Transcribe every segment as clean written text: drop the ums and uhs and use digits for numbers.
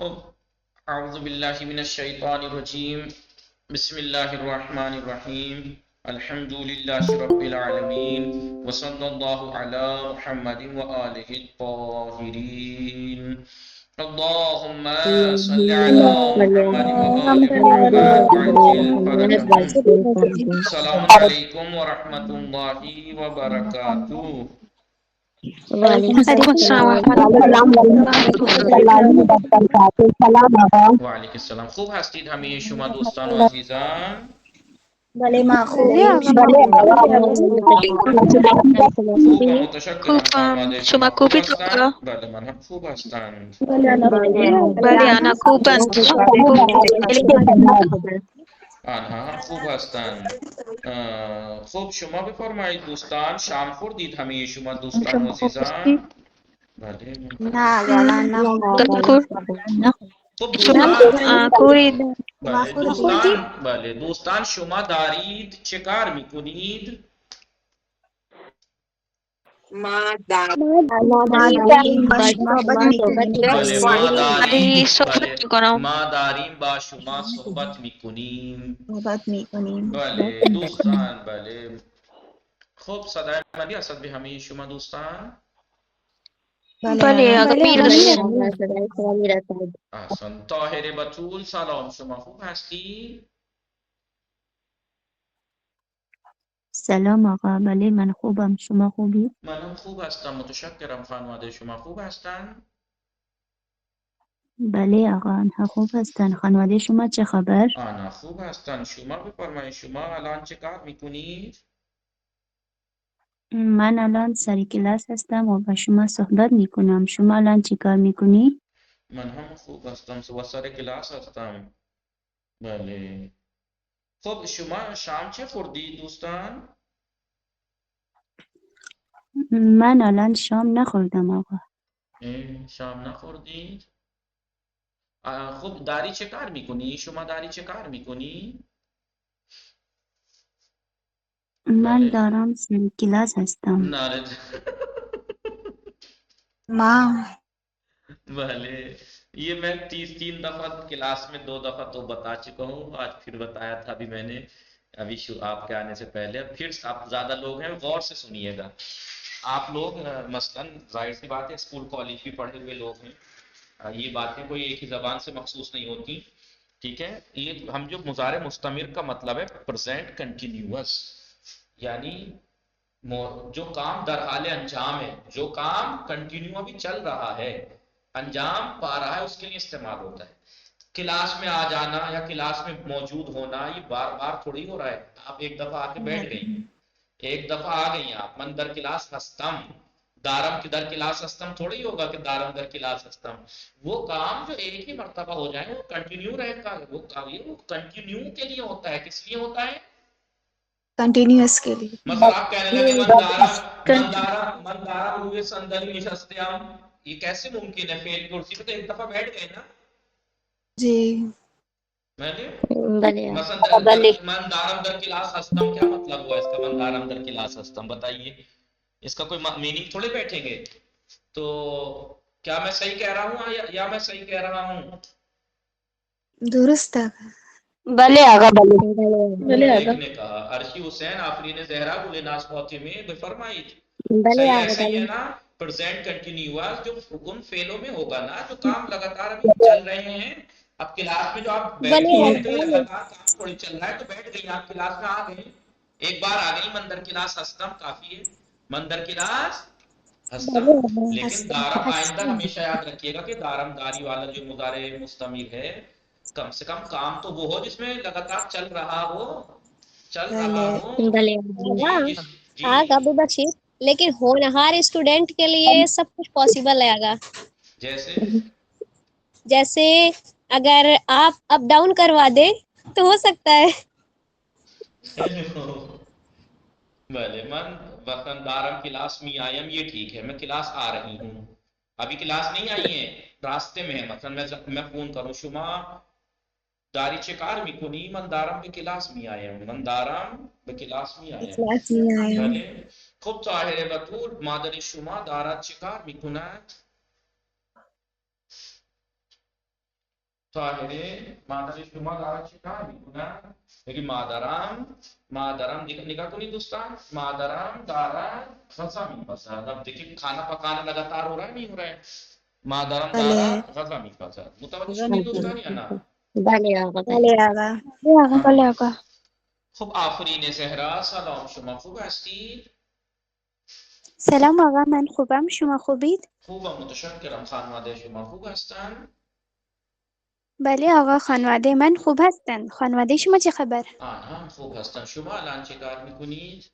اعوذ باللہ من الشیطان الرجیم بسم اللہ الرحمن الرحیم الحمد للہ رب العالمین وصلی اللہ علی محمد وآلہ الطاہرین اللہم صلی علی محمد وآل محمد وعجل فرجہم السلام علیکم ورحمۃ اللہ وبرکاتہ. وعلیکم السلام ورحمۃ سلام آقا. وعلیکم السلام. خوب هستید همه شما دوستان و عزیزان؟ بله ما خوب. خوب و متشکرم خانواده شما خوب هستند؟ بله من هم خوب هستند. آنها هم خوب هستند. خوب شما بفرمایید دوستان شام خوردید همه شما دوستان و عزیزان؟ بله خب دوستان شما دارید چه کار میکنید؟ ما داریم با شما صحبت میکنیم. بله دوستان بله. خب صدای من میرسد به همه شما دوستان؟ احسن. طاهر بتول سلام شما خوب هستی؟ سلام آقا. بله من خوبم، شما خوبی؟ منم خوب هستم متشکرم. خانواده شما خوب هستن؟ بله آقا آنها خوب هستن. خانواده شما چه خبر؟ آنها خوب هستن. شما بفرمایید شما الان چه کار میکنید؟ من الان سر کلاس هستم و با شما صحبت میکنم. شما الان چی کار میکنی؟ من هم خوب هستم و سر کلاس هستم. بله. خب شما شام چه خوردید دوستان؟ من الان شام نخوردم آقا. شام نخوردید؟ خب داری چه کار میکنی؟ شما داری چه کار میکنی؟ من دارم سر کلاس هستم. ماں بھلے یہ میں 3 دفعہ کلاس میں 2 دفعہ تو بتا چکا ہوں. آج پھر بتایا تھا ابھی میں نے ابھی آپ کے آنے سے پہلے. پھر آپ زیادہ لوگ ہیں غور سے سنیے گا. آپ لوگ مثلا ظاہر سی بات ہے اسکول کالج بھی پڑھے ہوئے لوگ ہیں. یہ باتیں کوئی ایک ہی زبان سے مخصوص نہیں ہوتی. ٹھیک ہے. یہ ہم جو مضارع مستمر کا مطلب ہے پریزنٹ کنٹینیوس، یعنی جو کام در حال انجام ہے، جو کام کنٹینیو ابھی چل رہا ہے، انجام پا رہا ہے، اس کے لیے استعمال ہوتا ہے. کلاس میں آ جانا یا کلاس میں موجود ہونا یہ بار بار تھوڑی ہو رہا ہے. آپ ایک دفعہ آ کے بیٹھ گئی، ایک دفعہ آ گئی آپ. من در کلاس ہستم، دارم کی در کلاس ہستم تھوڑی ہوگا کہ دارم در کلاس ہستم. وہ کام جو ایک ہی مرتبہ ہو جائے وہ کنٹینیو رہتا ہے. وہ کنٹینیو کے لیے ہوتا ہے. کس لیے ہوتا ہے؟ کنٹینیوس کے لیے. مثلا آپ کہنے لگے مندارا ہوئے صندلی نشستیام، یہ کیسے ممکن ہے؟ فعل کرسی پہ تو ایک دفعہ بیٹھ گئے نا. جی میں نے مثلا مندارم در کلاس ہستم کیا مطلب ہوا اس کا؟ مندارم در کلاس ہستم بتائیے. اس کا کوئی میننگ تھوڑے بیٹھیں گے. تو کیا میں صحیح کہہ رہا ہوں یا میں صحیح کہہ رہا ہوں؟ درست ہے. بلے آگا ایک نے کہا عرشی حسین آفرین زہرا گل ناز فاطمے بفرمائید. صحیح ایسا ہی ہے نا. پریزنٹ کنٹینیوس جو ان فعلوں میں ہوگا نا جو کام لگاتار ابھی چل رہے ہیں. اب کلاس میں جو آپ بیٹھی ہیں تو یہ لگاتار کام تھوڑی چل رہا ہے تو بیٹھ گئی آپ کلاس میں آ گئی ایک بار آ گئی. مندر کلاس ہستم کافی ہے. مندر کلاس ہستم. لیکن دارم آئندہ ہمیشہ یاد رکھیے گا کہ دارم داری والا جو مضارع مستمر ہے کم سے کم کام تو وہ ہو جس میں لگاتار چل رہا ہو. جی ابو بخشی لیکن ہونہار اسٹوڈینٹ کے لیے سب کچھ پاسبل ہے گا. جیسے اگر آپ اپ ڈاؤن کروا دیں تو ہو سکتا ہے. بھلے من وطن دارم کلاس می آئیم یہ ٹھیک ہے. میں کلاس آ رہی ہوں. ابھی کلاس نہیں آئی ہے راستے میں ہے. مثلا میں فون کروں شما داری چکار میکنی؟ من دارم به کلاس می آیم. من دارم به کلاس می آیم. بله. خب طاهر بتول مادر شما دارد چکار میکند؟ طاهره مادر شما دارد چی کار میکنن؟ بگی مادرم نگاه کنید دوستان، مادرم دارد غذا میپزد. اب دیکھیں کھانا پکانا لگاتار ہو رہا ہے نہیں ہو رہا ہے؟ مادرم بله دارد غذا میپزد. متوجه شدید دوستان یا نه؟ بله آقا بله بله. آقا. بله آقا. خب آفرین زهرا، سلام، شما خوب هستید؟ سلام آقا، من خوبم، شما خوبید؟ خوبم متشکرم. خانواده شما خوب هستن؟ بله آقا، خانواده من خوب هستند. خانواده شما چه خبر؟ آنها هم خوب هستن. شما الان چه کار میکنید؟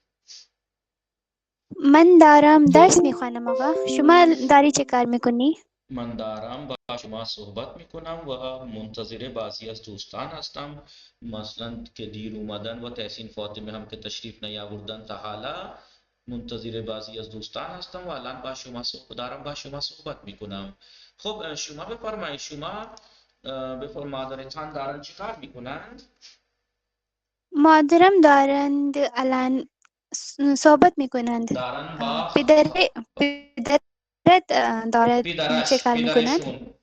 من دارم درس میخوانم آقا. شما داری چه کار میکنی؟ من دارم با شما صحبت میکنم و منتظر بعضی از دوستان هستم، مثلا که دیر اومدن و تحسین فاطمه هم که تشریف نیاوردن تا حالا منتظر بعضی از دوستان هستم و الان با شما با شما صحبت میکنم. خب شما بفرمایید، شما مادرتان دارن چی کار میکنند؟ مادرم دارند الان صحبت میکنند. دارن با پدرت دارد چه کار میکند؟ پدرشون.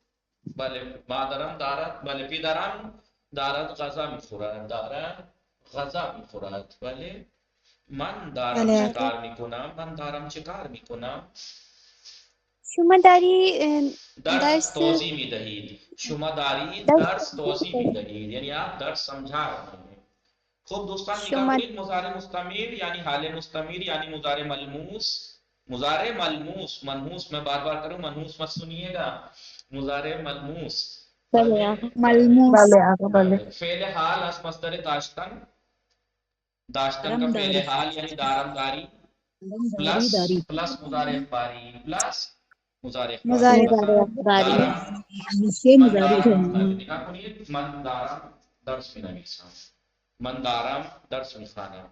بله مادرم دارد، بله پدرم دارد غذا میخورد، دارد غذا میخورد. بله من دارم بله چه آقا. کار میکنم؟ من دارم چه کار میکنم؟ شما داری درس درس توضیح میدهید. شما دارید درس درس توضیح میدهید، یعنی آپ درس سمجھا رہے ہیں. خب دوستان نگاه شما کنید، مضارع مستمر یعنی حال مستمر یعنی مضارع ملموس. مضارع ملموس، منحوس میں بار بار کروں، منحوس مت سنیے گا. مضارع ملموس. بله آقا. ملموس. بله آقا بله. فعل حال از مصدر داشتن. داشتن کا فعل حال یعنی دارم داری پلس مضارع اخباری پلس مضارع اخباری. مضارع مثلا باری. دارم من دارم، نگاه کنید، من دارم درس می‌نویسم، من دارم درس می‌خوانم،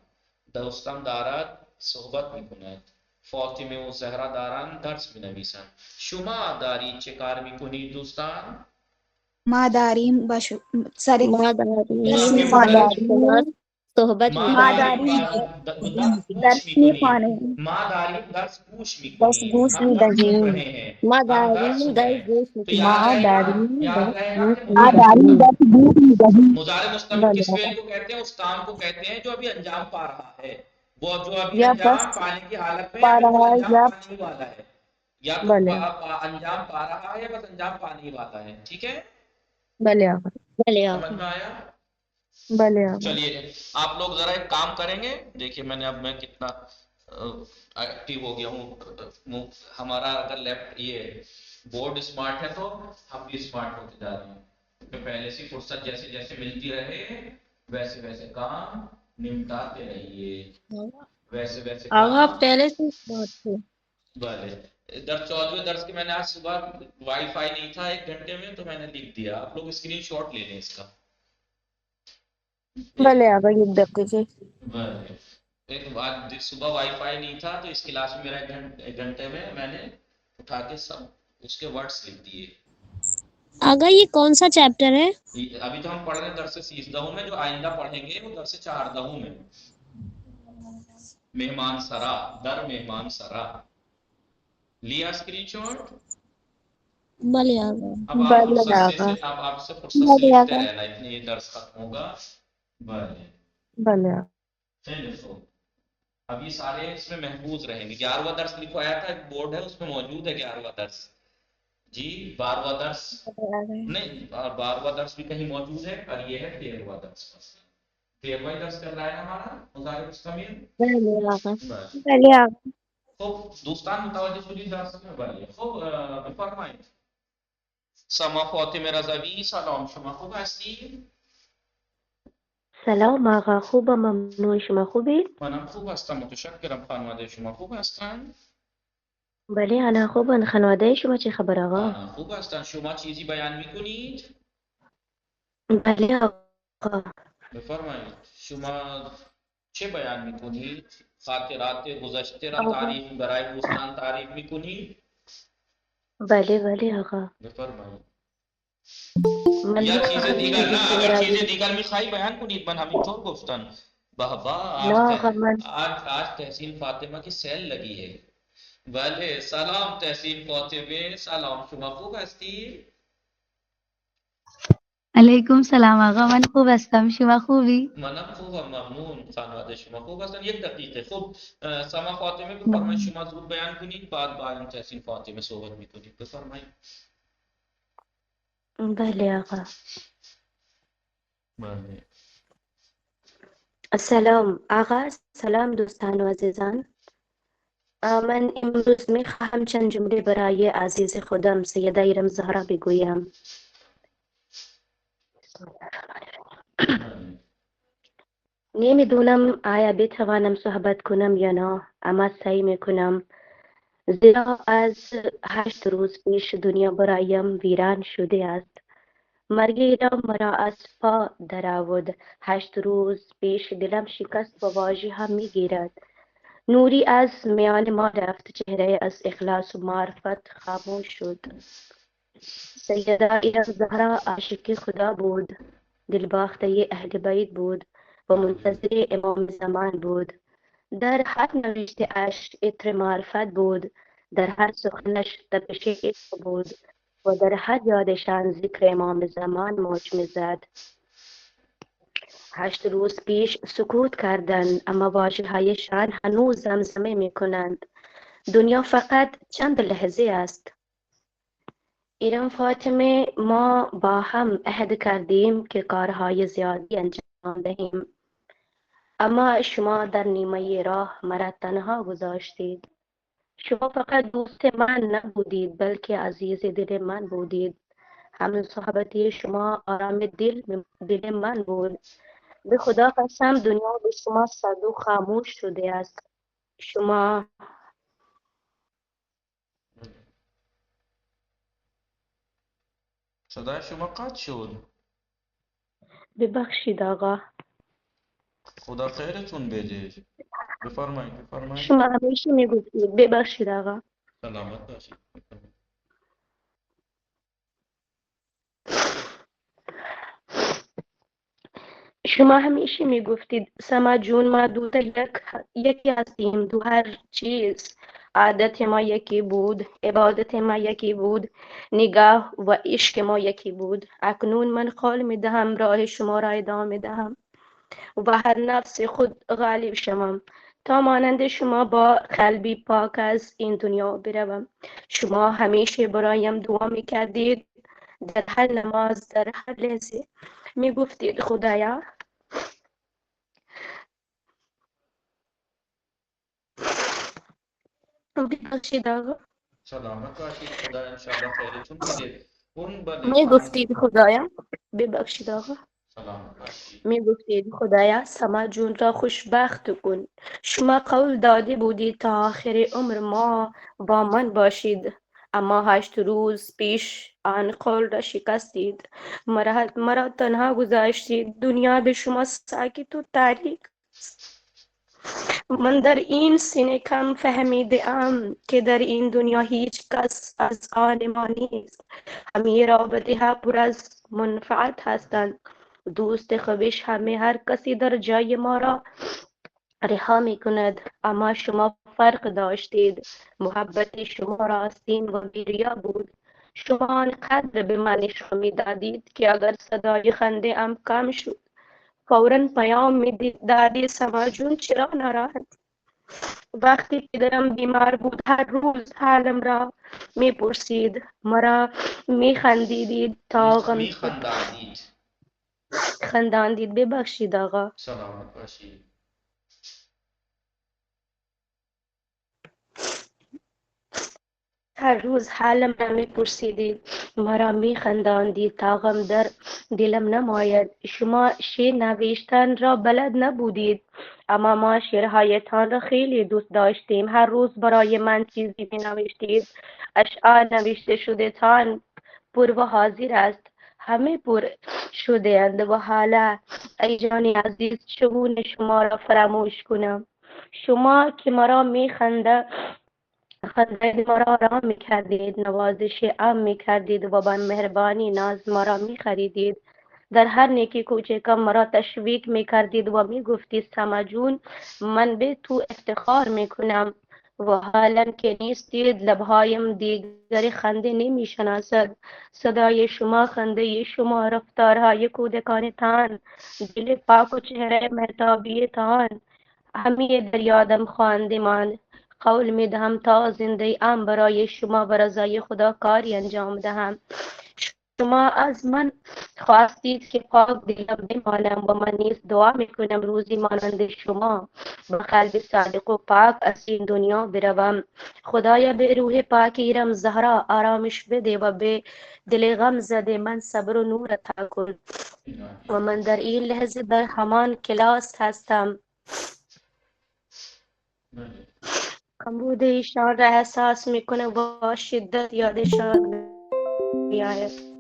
دوستم دارد صحبت می‌کند، فاطمه و زهرا دارن درس می‌نویسند. شما دارید چه کار می‌کنید دوستان؟ ما داریم ساری ما درس داریم میخوانیم. شما صحبت ما میکنیم. داریم درس گوش میکنیم. ما داریم درس گوش میکنیم. ہم درس سن رہے ہیں، ما ہم درس داریم سن رہے در ہیں. گوش تو یاد میکنیم. رہے گا، یاد رہے گا کہ مضارع مستمر کس فعل کو کہتے ہیں؟ اس کام کو کہتے ہیں جو ابھی انجام پا رہا ہے، وہ جو ابھی انجام پانے کی حالت میں یا بالکل انجام پانے ہی والا ہے، یا تو انجام پا رہا ہے یا بس انجام پانے ہی والا ہے. ٹھیک ہے، بله آقا. بله سمجھ آقا. میں آیا؟ بله آقا. چلیے آپ لوگ ذرا ایک کام کریں گے، دیکھیے میں نے اب میں کتنا ایکٹیو ہو گیا ہوں. ہمارا اگر لیفٹ یہ بورڈ اسمارٹ ہے تو ہم بھی اسمارٹ ہوتے جا رہے ہیں. پہلے سے فرصت جیسے جیسے ملتی رہے ویسے ویسے کام نمٹاتے رہیے، ویسے ویسے آقا کام. پہلے سے بات تھی. بھلے درس 14ویں درس کے میں نے آج صبح وائی فائی نہیں تھا 1 گھنٹے میں تو میں نے لکھ دیا. آپ لوگ اسکرین شاٹ لے لیں اس کا. بله آقا، یک دقیقه. آج صبح وائی فائی نہیں تھا تو اس کلاس میں میرا 1 گھنٹے میں نے اٹھا کے سب اس کے ورڈز لکھ دیے. آقا یہ کون سا چیپٹر ہے؟ ابھی تو ہم پڑھ رہے ہیں درس 13 میں، جو آئندہ پڑھیں گے وہ درس 14 میں. مہمان سرا، در مہمان سرا. لیا اسکرین شاٹ؟ بله آقا. اب آپ بله فرصت آقا. سے آپ سے فرصت سے لکھتے رہنا اتنے یہ درس ختم ہوگا. بھلے بله آقا. خیلی خوب. اب یہ سارے اس میں محفوظ رہیں گے. 11واں درس لکھو آیا تھا، ایک بورڈ ہے اس میں موجود ہے 11واں درس. جی 12واں درس نہیں، 12واں درس بھی کہیں موجود ہے اور یہ ہے 13واں درس. 13واں درس کر رہا ہے ہمارا مضارع مستمر. بله آقا. بس بله آقا. خوب دوستان متوجہ شدید درس میں. بله خوب بفرمایید. سما فاطمه رضوی، سلام، شما خوب هستید؟ سلام آقا، خوبم، ممنون. شما خوبید؟ منم خوب هستم متشکرم. خانواده شما خوب هستند؟ بله انا خوبم. خانواده شما چه خبر آقا؟ آنها خوب هستند. شما چیزی بیان میکنید؟ بله آقا. بفرمایید. شما چه بیان میکنید؟ خاطرات گذشته را تعریف برای دوستان تعریف میکنید؟ بله بله آقا. بفرمایید. من یا چیز میخواهم دیگر چیزی نه، که اگر برای چیز دیگر میخوایی بیان کنید، من همینطور گفتم. بابا نه آقا، من آج تحسین فاطمه کی سیل لگی ہے. بله سلام تحسین فاطمه، سلام، شما خوب هستی؟ علیکم سلام آقا، من خوب هستم. شما خوبی؟ منم خوبم، ممنون. خانواده شما خوب هستن؟ یک دقیقه. خب سما فاطمه بفرمایید، شما زود بیان کنید، بعد با این تحسین فاطمه صحبت میکنید. بفرمایید. بله آقا. بله. سلام آقا، سلام دوستان و عزیزان. من امروز میخواهم چند جمله برای عزیز خودم سیده ایرم زهرا بگویم. نمیدونم آیا بتوانم صحبت کنم یا نه، اما سعی میکنم، زیرا از 8 روز پیش دنیا برایم ویران شده است. مرگی را مرا از پا درآورد. 8 روز پیش دلم شکست و واژه هم میگیرد. نوری از میان ما رفت، چهره از اخلاص و معرفت خاموش شد. سیده ایران زهرا عاشق خدا بود، دلباخته اهل بیت بود و منتظر امام زمان بود. در هر نوشته اش عطر معرفت بود، در هر سخنش تپش عشق بود و در هر یادشان ذکر امام زمان موج میزد. 8 روز پیش سکوت کردند، اما واژه‌هایشان هنوز زمزمه میکنند. دنیا فقط چند لحظه است. ایران فاطمه، ما با هم عهد کردیم که کارهای زیادی انجام دهیم، اما شما در نیمه راه مرا تنها گذاشتید. شما فقط دوست من نبودید، بلکه عزیز دل من بودید. همین صحبتی شما آرام دل من بود. به خدا قسم دنیا به شما سرد و خاموش شده است. شما صدای شما قطع شد. ببخشید آقا. خدا خیرتون بده. بفرمایید. شما همیشه میگفتید ببخشید آقا. سلامت باشید. بفرمایید. شما همیشه میگفتید سما جون، ما دو یکی هستیم، دو هر چیز. عادت ما یکی بود، عبادت ما یکی بود، نگاه و عشق ما یکی بود. اکنون من قول میدهم راه شما را ادامه میدهم و هر نفس خود غالب شوم تا مانند شما با قلبی پاک از این دنیا بروم. شما همیشه برایم دعا میکردید، در هر نماز، در هر لحظه میگفتید خدایا ببخشید آقا. سلامت باشید. خدا انشاءالله خیرتون بده. اون بله میگفتید خدایا ببخشید آقا. سلامت باشید. میگفتید خدایا سما جون را خوشبخت کن. شما قول داده بودید تا آخر عمر ما با من باشید، اما 8 روز پیش آن قول را شکستید. مرا تنها گذاشتید. دنیا به شما ساکت و تاریک. من در این سینه کم فهمیدم که در این دنیا هیچ کس از آن ما نیست. همه رابطه ها پر از منفعت هستند. دوست خوبش همه هر کسی در جای ما را رها می کند، اما شما فرق داشتید. محبت شما راستین و بیریا بود. شما آنقدر به من عشق می دادید که اگر صدای خنده ام کم شد فوراً پیام می دادی سما جون چرا ناراحت؟ وقتی پدرم بیمار بود هر روز حالم را می پرسید، مرا می خندیدید تا غم خنداندید. ببخشید آقا. سلامت باشید. هر روز حالم را می پرسیدید، مرا می خنداندید تا غم در دلم نماید. شما شعر نوشتن را بلد نبودید، اما ما شعرهایتان را خیلی دوست داشتیم. هر روز برای من چیزی می نوشتید. اشعار نوشته شده تان پر و حاضر است. همه پر شده اند و حالا ای جان عزیز چگونه شما را فراموش کنم؟ شما که مرا می خنده مرا آرام می کردید، نوازش عام می کردید و با مهربانی ناز مرا می خریدید. در هر نیکی کوچکم مرا تشویق می کردید و می گفتید سما جون من به تو افتخار می کنم و حالا که نیستید لبهایم دیگر خنده نمیشناسد. صدای شما، خنده شما، رفتارهای کودکانتان، دل پاک و چهره مهتابیتان همه در یادم خواندمان. قول میدهم تا زنده ام برای شما و رضای خدا کاری انجام دهم. شما از من خواستید که پاک دلم بمانم و من نیز دعا میکنم روزی مانند شما با قلب صادق و پاک از این دنیا بروم. خدایا به روح پاک ایرم زهرا آرامش بده و به دل غم زده من صبر و نور عطا کن. و من در این لحظه در همان کلاس هستم. کمبود ایشان را احساس میکنه و شدت یادشان میآید.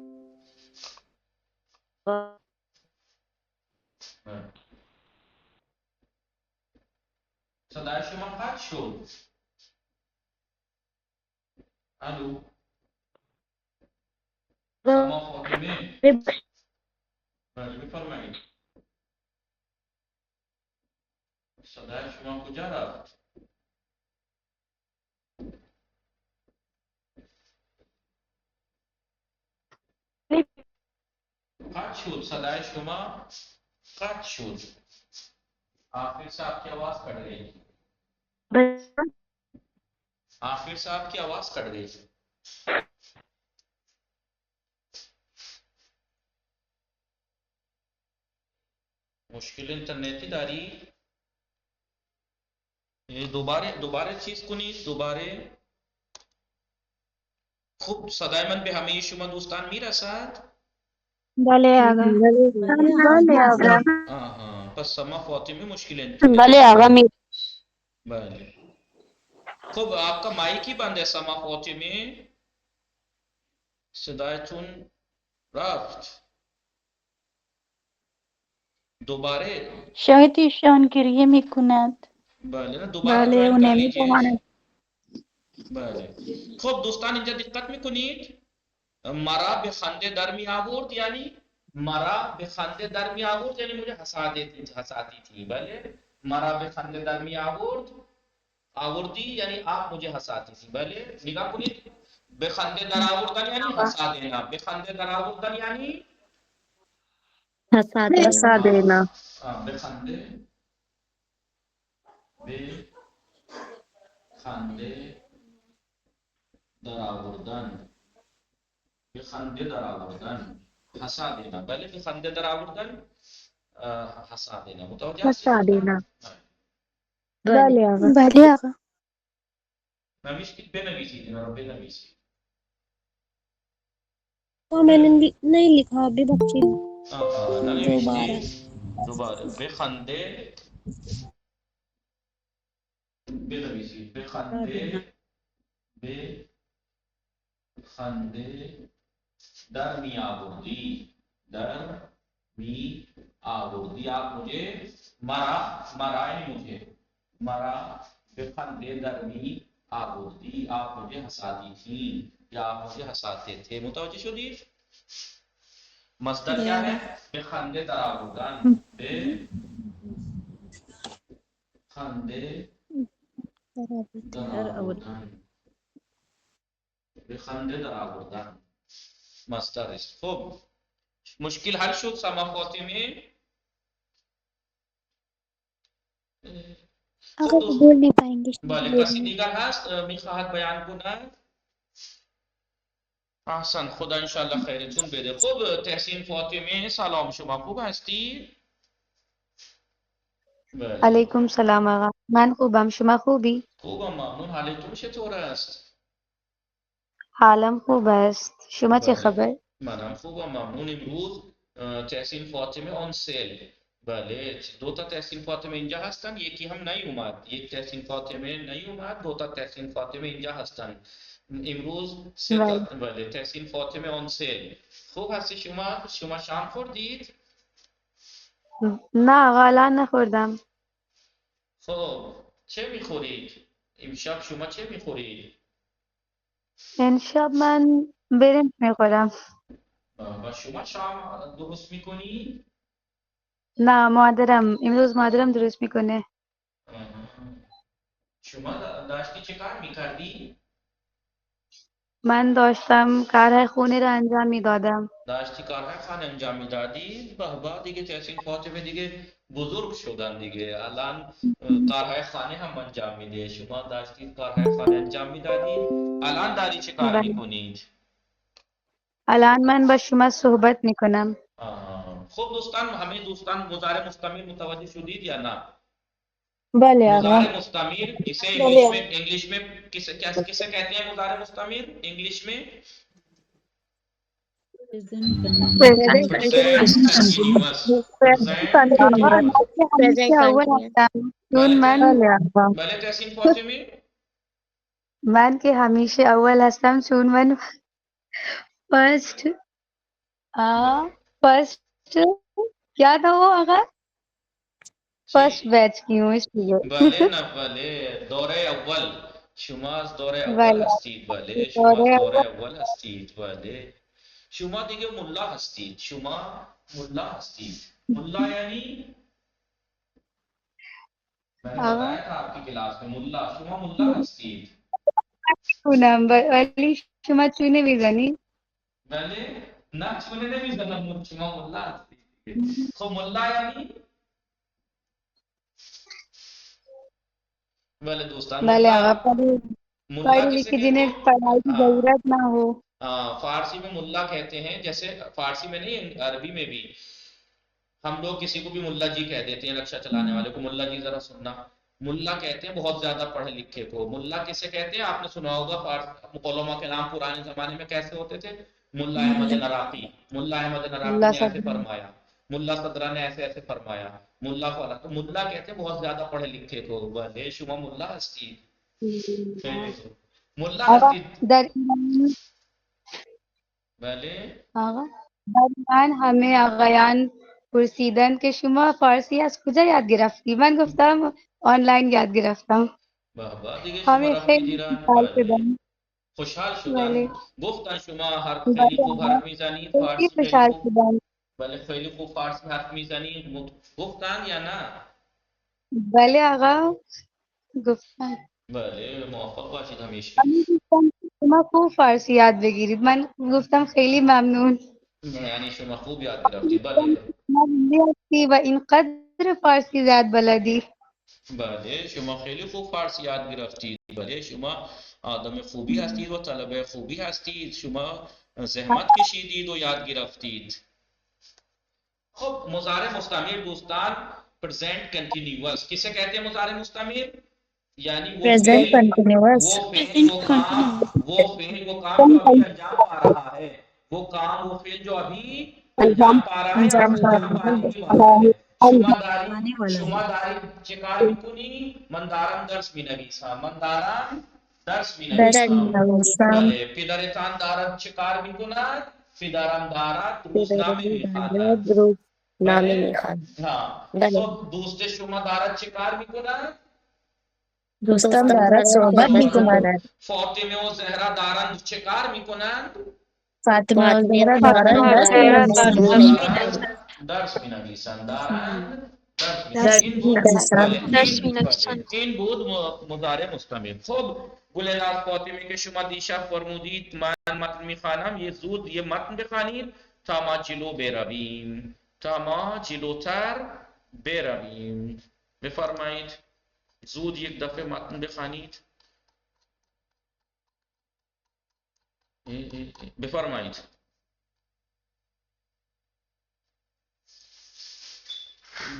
صدای شما قطع شد. الو سما فاطمه، بله بفرمایید. صدای شما کجا رفت؟ قطع شد، صدای شما قطع شد. آخر سے آپ کی آواز کٹ گئی. آخر سے آپ کی آواز کٹ گئی. مشکل انٹرنیتی داری. دوباره چیز کنید. دوباره خوب صدای من به همه شما دوستان میرسد؟ بله آقا. بله آقا. آها، پس سما فاطمه مشکل انٹرنیتی. بله آقا می بله. خب آپ کا مائک ہی بند ہے سما فاطمه. صدایتون رفت. دوباره شاید ایشان گریه میکند. بله نه دوباره بله جوین اون کر لیجیے. نمیتواند. بله. خب دوستان اینجا دقت میکنید. مرا به خنده در می آورد یعنی مرا به خنده در می آورد یعنی مجھے ہنساتی تھی. بله مرا به خنده در می آورد، آوردی یعنی آپ مجھے ہنساتی تھی. بله نگاه کنید. به خنده در آوردن یعنی ہنسا دینا. به خنده در آوردن یعنی ہنسا دینا. به خنده در آوردن. به خنده در آوردن ہنسا دینا. بله به خنده در آوردن ہنسا دینا. متوجه ہنسا دینا. بله آقا. بله آقا. نوشتید بنویسید اینا رو بنویسید. میں نے نہیں لکھا ابھی بچی ننوشتید. دوباره به خنده بنویسید. به خنده در می آوردی. در می آوردی آپ مجھے. مرائے مجھے. مرا به خنده در می آوردی آپ مجھے ہنساتی تھی یا آپ مجھے ہنساتے تھے. متوجہ شدید؟ مصدر کیا ہے؟ به خنده در آوردن. به خنده در آوردن. به خنده در آوردن مصدر است. خب مشکل حل شد سما فاطمه؟ آقا بول نہیں پائیں گے. بله کسی دیگر هست میخواهد بیان کند؟ احسن، خدا انشالله خیرتون بده. خب تحسین فاطمه سلام، شما خوب هستی؟ بله. علیکم سلام آقا. من خوبم. شما خوبی؟ خوبم ممنون. حالتون چطور است؟ حالم خوب است. شما چه خبر؟ منم خوبم ممنون. امروز تحسین فاطمه آن سیل. بله دو تا تحسین فاطمه اینجا هستن، یکی هم نیومد. یک تحسین فاطمه نیومد، دو تا تحسین فاطمه اینجا هستن. امروز سه تا. بله تحسین فاطمه آن سیل. خوب هستی شما؟ شما شام خوردید؟ نه آقا الان نخوردم. خب چه میخورید؟ امشب شما چه میخورید؟ امشب من برنج میخورم. و شما شام درست میکنید؟ نه مادرم امروز مادرم درست میکنه. شما داشتی چه کار میکردی؟ من داشتم کارهای خونه را انجام میدادم. داشتی کارهای خانه انجام میدادی؟ به دیگه تحسین فاطمه دیگه بزرگ شدن دیگه، الان کارهای خانه هم انجام میده. شما داشتی کارهای خانه انجام میدادی، الان داری چه کار بله. میکنید؟ الان من با شما صحبت میکنم. خب دوستان، همه دوستان مضارع مستمر متوجه شدید یا نه؟ بله آقا. مضارع مستمر اسے انگلش میں کسے کہتے ہیں مضارع مستمر انگلش میں؟ present present continuous. present آقا continuous. من که همیشه اول هستم چون بله آقا. بله تحسین فاطمی، من که همیشه اول هستم چون من فرسٹ فرسٹ کیا تھا وہ آقا فرسٹ بیچ کی ہوں اس لیے. بله نه بله دوره اول، شما از دوره اول بله هستید. بله شما از دوره دوره اول هستید. بله شما دیگه ملا هستید. شما ملا هستید. ملا یعنی میں نے آقا بتایا تھا آپ کی کلاس میں ملا، شما ملا هستید. چونم ولی شما چونه میزنی. بله نه چونه نمیزنم، شما ملا هستید. خب ملا یعنی بله دوستان بله آقا ملا ملا پڑھی کسے لکھی کہتے جنہیں ہیں؟ پڑھائی کی ہاں ضرورت نہ ہو. فارسی میں ملا کہتے ہیں، جیسے فارسی میں نہیں عربی میں بھی ہم لوگ کسی کو بھی ملا جی کہہ دیتے ہیں، رکشہ چلانے والے کو ملا جی ذرا سننا. ملا کہتے ہیں بہت زیادہ پڑھے لکھے کو. ملا کسے کہتے ہیں؟ آپ نے سنا ہوگا علماء کے نام پرانے زمانے میں کیسے ہوتے تھے. ملا احمد نراقی، ملا احمد نراقی اللہ نے ایسے سب فرمایا، ملا صدرہ نے ایسے ایسے فرمایا، ملا فلاں. تو ملا کہتے ہیں بہت زیادہ پڑھے لکھے کو. بلے شما ملا ہستی، خیلی خوب. ملا آقا ہستی. در بله آقا در ایران همه آقایان پرسیدن که شما فارسی از کجا یاد گرفتی. من گفتم آنلاین یاد گرفتم. بابا دیگه شما همه رفتید خیلی ایران. خوشحال بله شدن. خوشحال بله شدن، گفتن شما خیلی بله خوب آقا حرف میزنید خیلی فارسی، خیلی خوشحال خوب. شدن. بله خیلی خوب فارسی حرف میزنید، گفتن یا نه؟ بله آقا گفتن. بله موفق باشید همیشه. همه گفتن که شما خوب فارسی یاد بگیرید. من گفتم خیلی ممنون. یعنی شما خوب یاد گرفتید. بله شما زنده هستی و اینقدر فارسی زیاد بلدی. بله شما خیلی خوب فارسی یاد گرفتید. بله شما آدم خوبی هستید و طلبه خوبی هستید. شما زحمت کشیدید و یاد گرفتید. خب مضارع مستمر دوستان پریزنٹ کنٹینیوس کسے کہتے ہیں؟ مضارع مستمر یعنی وہ فعل وہ کام جو ابھی انجام پا رہا ہے، وہ کام وہ فعل جو ابھی انجام پا رہا ہے یا انجام پانے ہی والا ہے. شما داری چکار میکنی؟ مندارم درس مینویسم. مندارم درس مینویسم. بله پدرتان دارد چکار میکند؟ پدرم دارد روزنامه میخواند. بله ها. خب دوست شما دارد چکار میکند؟ دوستم دارد صحبت می‌کند. فاطمه و زهرا دارند چکار میکنند؟ فاطمه و زهرا فاطمه دارند و درس زهرا می‌نویسند. درس مینویسند. دارند درس می‌نویسند. این بود مضارع مستمر. خب گلناز فاطمه که شما دیشب فرمودید من متن میخوانم، یه زود یه متن بخوانید تا ما جلو برویم، تا ما جلوتر برویم. بفرمایید زود یک دفعه متن بخوانید. بفرمایید.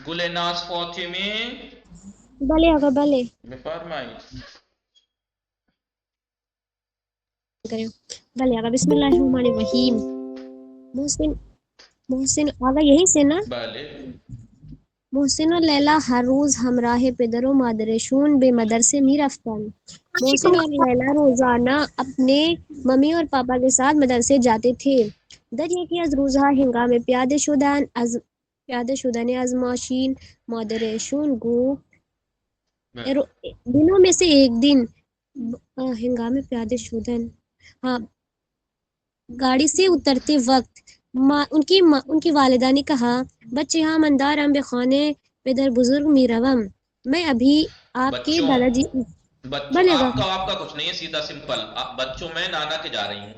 گلناز فاطمه بله آقا بله. بفرمایید. بله آقا بسم الله الرحمن الرحیم. محسن آقا یہی سے نا؟ بله محسن و لیلا هر روز همراه پدر و مادرشون به مدرسه می رفتن. محسن اور لیلا روزانہ اپنے ممی اور پاپا کے ساتھ مدرسے جاتے تھے. در یکی از روزها هنگام پیاده شدن از ماشین مادرشون گفت دنوں میں سے ایک دن ہنگام پیاده شدن گاڑی سے اترتے وقت ان کی والدہ نے کہا بچے ہاں مندارم به خانه پدر بزرگ می روم. میں ابھی آپ کے دادا جی بچوں بله آقا آپ کا کچھ نہیں ہے، سیدھا سمپل بچوں میں نانا کے جا رہی ہوں.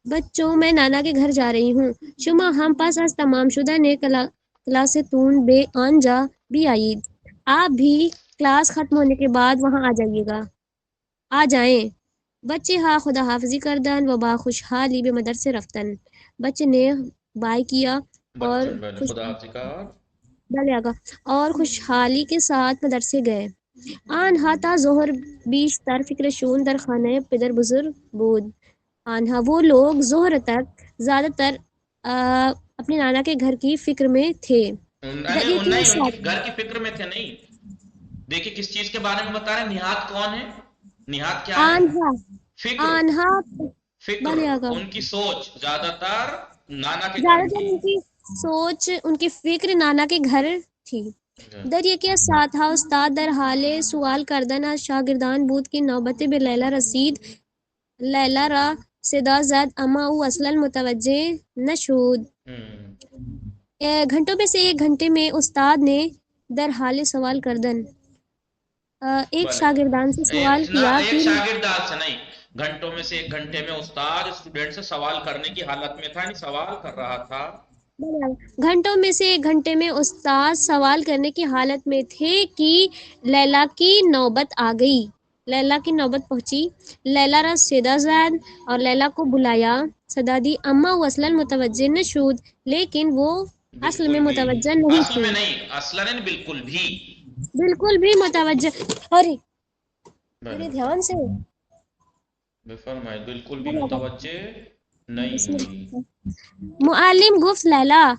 بچوں میں نانا کے گھر جا رہی ہوں. شما هم پس از تمام شدن کلاستون به آنجا بیایید. آپ بھی کلاس ختم ہونے کے بعد وہاں آ جائیے گا، آ جائیں. بچے ہاں خدا حافظی کردن و با خوشحالی به مدرسه رفتن. بچے نے بائے کیا اور بچوں میں خدا حافظ کا. بله آقا اور خوشحالی کے ساتھ مدرسے گئے. آنها تا ظهر بیشتر فکرشون در خانه پدر بزرگ بود. آنها وہ لوگ ظہر تک زیادہ تر اپنے نانا کے گھر کی فکر میں تھے. نہیں، ان کی گھر کی فکر میں تھے نہیں. دیکھیں کس چیز کے بارے میں بتا رہے ہیں. نہاد کون ہے؟ نہاد کیا ہے؟ آنها فکر. فکر بله آقا ان کی سوچ زیادہ تر نانا کے گھر زیادہ تر کی. ان کی سوچ، ان کی فکر نانا کے گھر تھی. در یکی از ساعتها استاد در حال سوال کردن از شاگردان بود که نوبت به لیلا رسید. لیلا را صدا زد اما او اصلا متوجه نشد. گھنٹوں میں سے ایک گھنٹے میں استاد نے در حال سوال کردن ایک شاگردان سے سوال کیا ایک کہ شاگردان سے نہیں، گھنٹوں میں سے ایک گھنٹے میں استاد اسٹوڈنٹ سے سوال کرنے کی حالت میں تھا، نہیں سوال کر رہا تھا. گھنٹوں میں سے ایک گھنٹے میں استاد سوال کرنے کی حالت میں تھے کہ لیلا کی نوبت آ گئی. لیلا کی نوبت پہنچی. لیلا را صدا زد اور لیلا کو بلایا، صدا دی. اما وہ اصلا متوجہ نشد، لیکن وہ اصل میں متوجہ نہیں اصل تھی. میں نہیں، اصلا نہیں، بالکل بھی. بالکل بھی متوجہ. ارے دھیان سے فرمائے بالکل بھی متوجہ نہیں ہوئی. معلم گفت لیلا.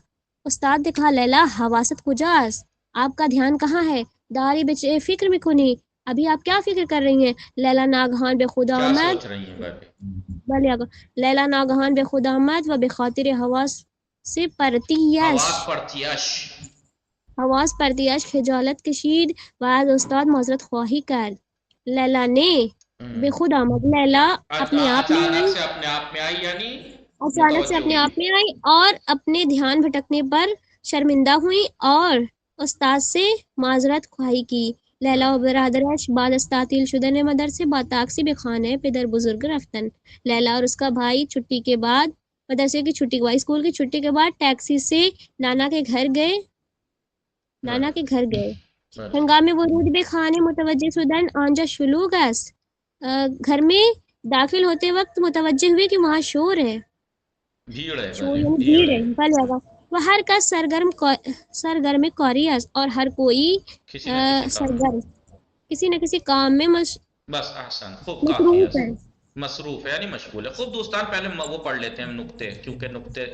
استاد نے کہا لیلا حواست کجاست؟ آپ کا دھیان کہاں ہے؟ داری بچے فکر میں کنی، ابھی آپ کیا فکر کر رہی ہیں؟ لیلا ناگہان بے خود کیا آمد. سوچ رہی ہیں بھائی؟ بله آقا. لیلا ناگهان به خود آمد و به خاطر حواس پرتیش خجالت کشید و از استاد معذرت خواهی کرد. لیلا نے به خود آمد. لیلا اپنے آپ میں اچانک آئی، سے اپنے آپ میں آئی، یعنی اچانک سے اپنے آپ میں آئی اور اپنے دھیان بھٹکنے پر شرمندہ ہوئی اور استاد سے معذرت خواہی کی. لیلا و برادرش بعد از تعطیل شدن مدرسه با تاکسی به خانه پدر بزرگ رفتن. لیلا اور اس کا بھائی چھٹی کے بعد مدرسے کی چھٹی کے بعد، اسکول کی چھٹی کے بعد ٹیکسی سے نانا کے گھر گئے. ہنگام ورود به خانه متوجہ شدن آنجا شلوغ است. گھر میں داخل ہوتے وقت متوجہ ہوئے کہ وہاں شور ہے. بھیڑ ہے، شور یعنی بھیڑ ہے. بھلے آقا. وہ ہر کس سرگرم کاری است اور ہر کوئی سرگرم کسی نہ کسی کام میں بس احسن، خوب کافی مصروف ہے، ہے. مصروف ہے یعنی مشغول ہے. خوب دوستان، پہلے وہ پڑھ لیتے ہیں نقطے، کیونکہ نقطے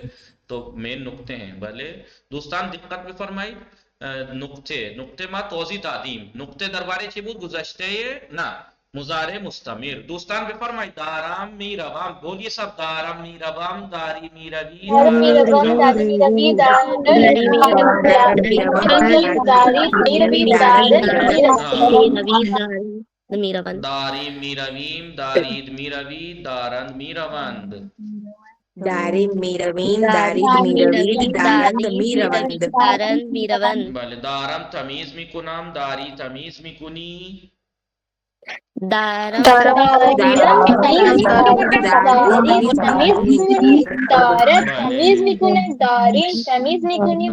تو مین نقطے ہیں. بھلے دوستان دقت میں فرمائی. نقطے ما توضیح تعدیم نقطے دربارے چی بود گذشته نه مضارع مستمر. دوستان بفرمایید دارم میروم. بولیے سب دارم میروم، داری میروی، داری میرویم، دارید میروی، دارند میروند. Dari miravin, darid miravid, darand miravand. بله دارم تمیز میکنم، داری تمیز میکنی. دارم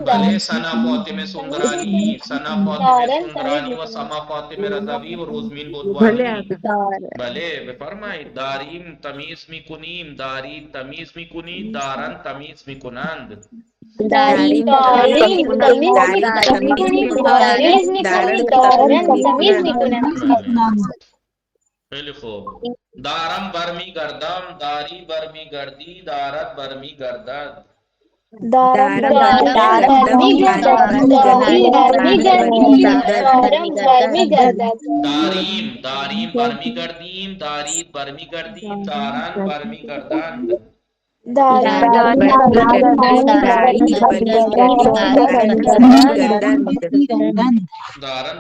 بله سنا فاطمه سندرانی، سنا فاطمه سندرانی و سما فاطمه رضوی و روزمین بودوانی. بله بفرمایید داریم تمیز میکنیم، داری تمیز میکنی، دارن تمیز میکنند. خیلی خوب. دارم برمی گردم، داری برمی گردی، دارد برمی گردد. داریم برمی گردیم، دارید برمی گردید، دارند برمی گردند. دارن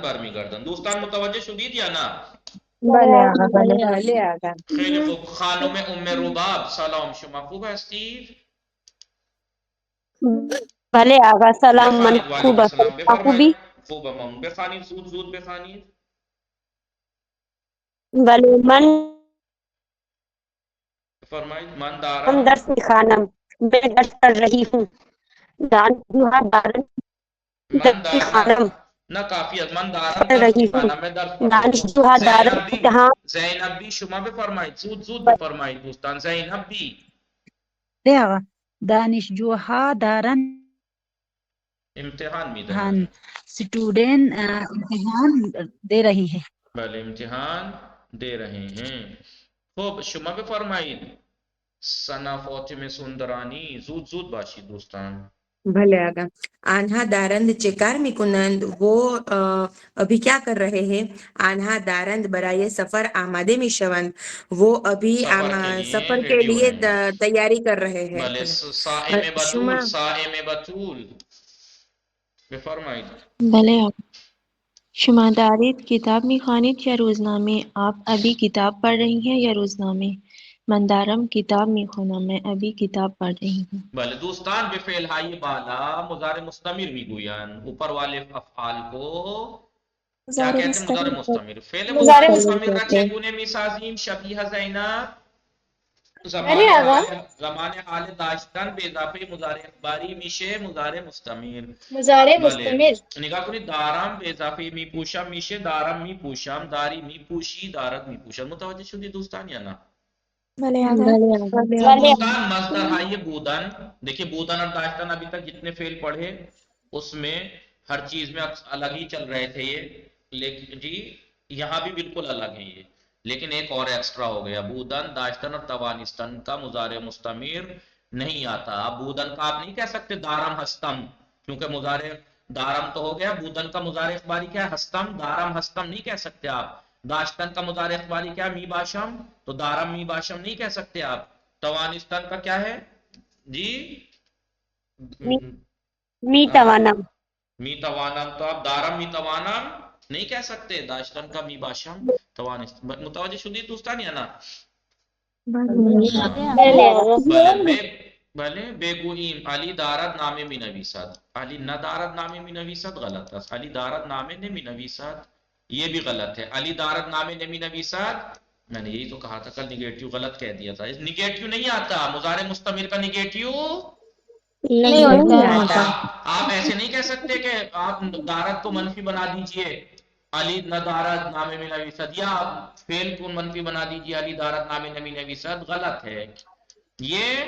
برمی گردند. دوستان متوجه شدید یا نه؟ خیلی خوب. خانم ام رباب سلام، شما خوب هستید؟ بله آقا سلام، من بخوانید. خوب وعلیکم السلام. هستم. خوبی؟ خوبم. بخوانید، زود زود بخوانید. بلے من فرمائیں من ہم دارم درس خانم میں درس کر رہی ہوں دان جوہا دارن من درس خانم نہ کافی ہے من دارم پڑھ درس رہی ہوں خانہ میں درس پڑھ رہی دانش ہوں جوہا دارن زینب بھی امتحان زینب بھی شما بھی فرمائیں زود زود بھی فرمائیں دوستان زینب بھی بله آقا دانشجوها دارن امتحان می دهند اسٹوڈینٹ امتحان دے رہی ہے بل امتحان دے رہے ہیں خوب شما بھی فرمائیں ثنا فاطمه سندرانی زود زود باشی دوستان بھلے آگا آنہا دارند چکار میکنند وہ ابھی کیا کر رہے ہیں آنہا دارند برائے سفر آمادے میشوند وہ ابھی سفر کے لیے سفر کے ریڈی ہو لیے رہے ہیں تیاری کر رہے ہیں بلے بھلے شما سائم بطول بفرمائید بھلے آپ شما دارید کتاب میخوانید یا روزنامه آپ ابھی کتاب پڑھ رہی ہیں یا روزنامه من دارم کتاب میخوانم میں ابھی کتاب پڑھ رہی ہوں بلے دوستان بفعل ہائی بالا مضارع مستمر میگویند اوپر والے افعال کو کیا کہتے ہیں مضارع مستمر فعل مضارع مستمر را چگونه میسازیم شبیه زینب زمان حال داشتن به اضافه مضارع اخباری میشه مضارع مستمر مضارع بله مستمر نگاه کنید دارم به اضافه میپوشم میشه دارم میپوشم داری میپوشی دارد میپوشد متوجه شدی دوستان یا نه بھلے آقا خب دوستان مصدر ہے بودن دیکھیں بودن اور داشتن ابھی تک جتنے فعل پڑھے اس میں ہر چیز میں الگ ہی چل رہے تھے یہ لیکن جی یہاں بھی بالکل الگ ہے یہ لیکن ایک اور ایکسٹرا ہو گیا بودن داشتن اور توانستن کا مضارع مستمر نہیں آتا اب بودن کا آپ نہیں کہہ سکتے دارم ہستم کیونکہ مضارع دارم تو ہو گیا بودن کا مضارع اخباری کیا ہے ہستم دارم ہستم نہیں کہہ سکتے آپ داشتن کا مضارع اخباری کیا ہے می باشم تو دارم می باشم نہیں کہہ سکتے آپ توانستان کا کیا ہے جی می توانم می توانم تو آپ دارم می توانم نہیں کہہ سکتے داشتن کا می باشم توانستان متوجہ شدید دوستان یا نا بلے بےگوئیم علی دارد نامه می نویسد علی نہ دارد نامه می نویسد غلط است علی دارد نامه نمی نویسد یہ بھی غلط ہے علی دارد نامه نمی نویسد میں نے یہی تو کہا تھا کل نگیٹیو غلط کہہ دیا تھا نگیٹیو نہیں آتا مضارع مستمر کا نگیٹیو نہیں ہوتا آپ ایسے نہیں کہہ سکتے کہ آپ دارد کو منفی بنا دیجئے علی نہ دارد نامه می نویسد یا فعل کو منفی بنا دیجئے علی دارد نامه نمی نویسد غلط ہے یہ